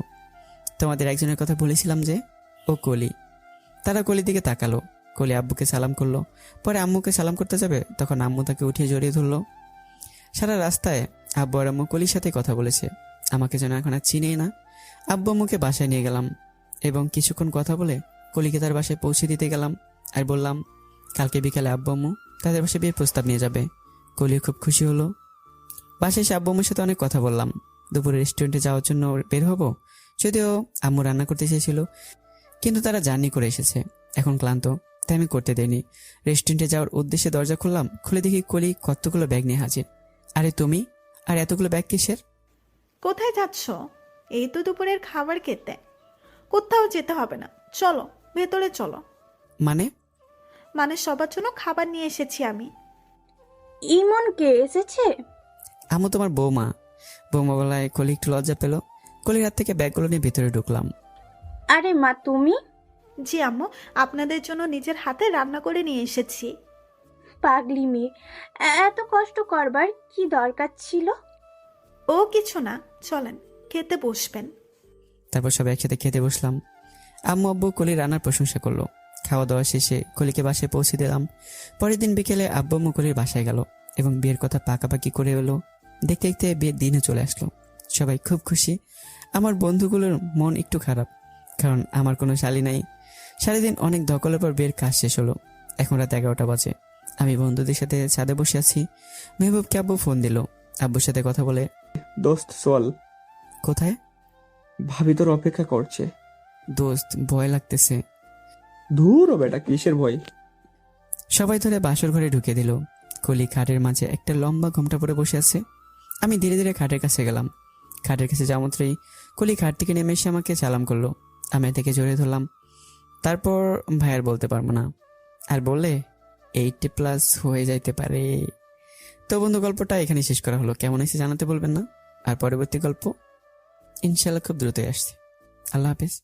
Speaker 2: তোমাদের একজনের কথা বলেছিলাম যে, ও কলি। তারা কলির দিকে তাকালো। কলি আব্বুকে সালাম করলো, পরে আম্মুকে সালাম করতে যাবে তখন আম্মু তাকে উঠিয়ে জড়িয়ে ধরলো। সারা রাস্তায় আব্বু আর আম্মু কলির সাথে কথা বলেছে, আমাকে যেন এখন আর চিনেই না। আব্বু আম্মুকে বাসায় নিয়ে গেলাম এবং কিছুক্ষণ কথা বলে কলিকে তার বাসায় পৌঁছে দিতে গেলাম আর বললাম কালকে বিকালে আব্বু আম্মু তাদের বাসায় বিয়ের প্রস্তাব নিয়ে যাবে। কলি খুব খুশি হলো। বাসায় এসে আব্বু আম্মুর সাথে অনেক কথা বললাম। দুপুরে রেস্টুরেন্টে যাওয়ার জন্য বের হবো, যদিও আম্মু রান্না করতে চেয়েছিল, কিন্তু তারা জার্নি করে এসেছে, এখন ক্লান্ত, তাই আমি করতে দেইনি। রেস্টুরেন্টে যাওয়ার উদ্দেশ্যে দরজা খুললাম, খুলে দেখি কলি কতগুলো ব্যাগ নিয়ে হাজির। আরে তুমি, আর এতগুলো ব্যাগ কিসের?
Speaker 1: কোথায় যাচ্ছ? এই তো দুপুরের খাবার খেতে। কোথাও যেতে হবে না, চলো ভেতরে চলো।
Speaker 2: মানে
Speaker 1: সবার জন্য খাবার নিয়ে এসেছি আমি।
Speaker 10: ইমন কে এসেছে?
Speaker 2: আম্মু তোমার বৌমা। বৌমা বলায় কলি একটু লজ্জা পেল। কলির হাত থেকে ব্যাগগুলো নিয়ে ভিতরে ঢুকলাম।
Speaker 10: আরে মা তুমি?
Speaker 1: জি আম্মু, আপনাদের জন্য নিজের হাতে রান্না করে নিয়ে এসেছি।
Speaker 10: পাগলি মেয়ে, এত কষ্ট করবার কি দরকার ছিল?
Speaker 1: ও কিছু না, চলেন খেতে বসবেন।
Speaker 2: তারপর সবাই একসাথে খেতে বসলাম। আম্মু আব্বু কলির রান্নার প্রশংসা করলো। খাওয়া দাওয়া শেষে কলিকে বাসায় পৌঁছে দিলাম। পরের দিন বিকেলে আব্বু আম্মু কলির বাসায় গেল এবং বিয়ের কথা পাকাপাকি করে এলো। দেখতে দেখতে বিয়ের দিনও চলে আসলো। সবাই খুব খুশি। আমার বন্ধুগুলোর মন একটু খারাপ, কারণ আমার কোনো শালি নাই। সারাদিন অনেক ধকলের পর বিয়ের কাজ শেষ হলো। এখন রাত 11টা বাজে। আমি বন্ধুদের সাথে ছাদে বসে আছি। মেহবুবকে আব্বু ফোন দিল। আব্বুর সাথে কথা বলে,
Speaker 5: দোস্ত চল।
Speaker 2: কোথায়?
Speaker 5: ভাবি তোর অপেক্ষা করছে।
Speaker 2: দোস্ত, ভয় লাগতেছে।
Speaker 5: ধুর বেটা, কিসের ভয়?
Speaker 2: সবাই ধরে বাসর ঘরে ঢুকে দিল। কলি খাটের মাঝে একটা লম্বা ঘোমটা পরে বসে আছে। আমি ধীরে ধীরে খাটের কাছে গেলাম। খাটের কাছে যাওয়া মাত্রই কলি খাট থেকে নেমে এসে আমাকে সালাম করলো। আমি থেকে জড়িয়ে ধরলাম। তারপর ভাইয়ার বলতে পারবো না, আর বললে 80+ হয়ে যাইতে পারে। তো বন্ধু, গল্পটা এখানে শেষ করা হলো। কেমন হয়েছে জানাতে বলবেন না। আর পরবর্তী গল্প ইনশাল্লাহ খুব দ্রুতই আসছে। আল্লাহ হাফেজ।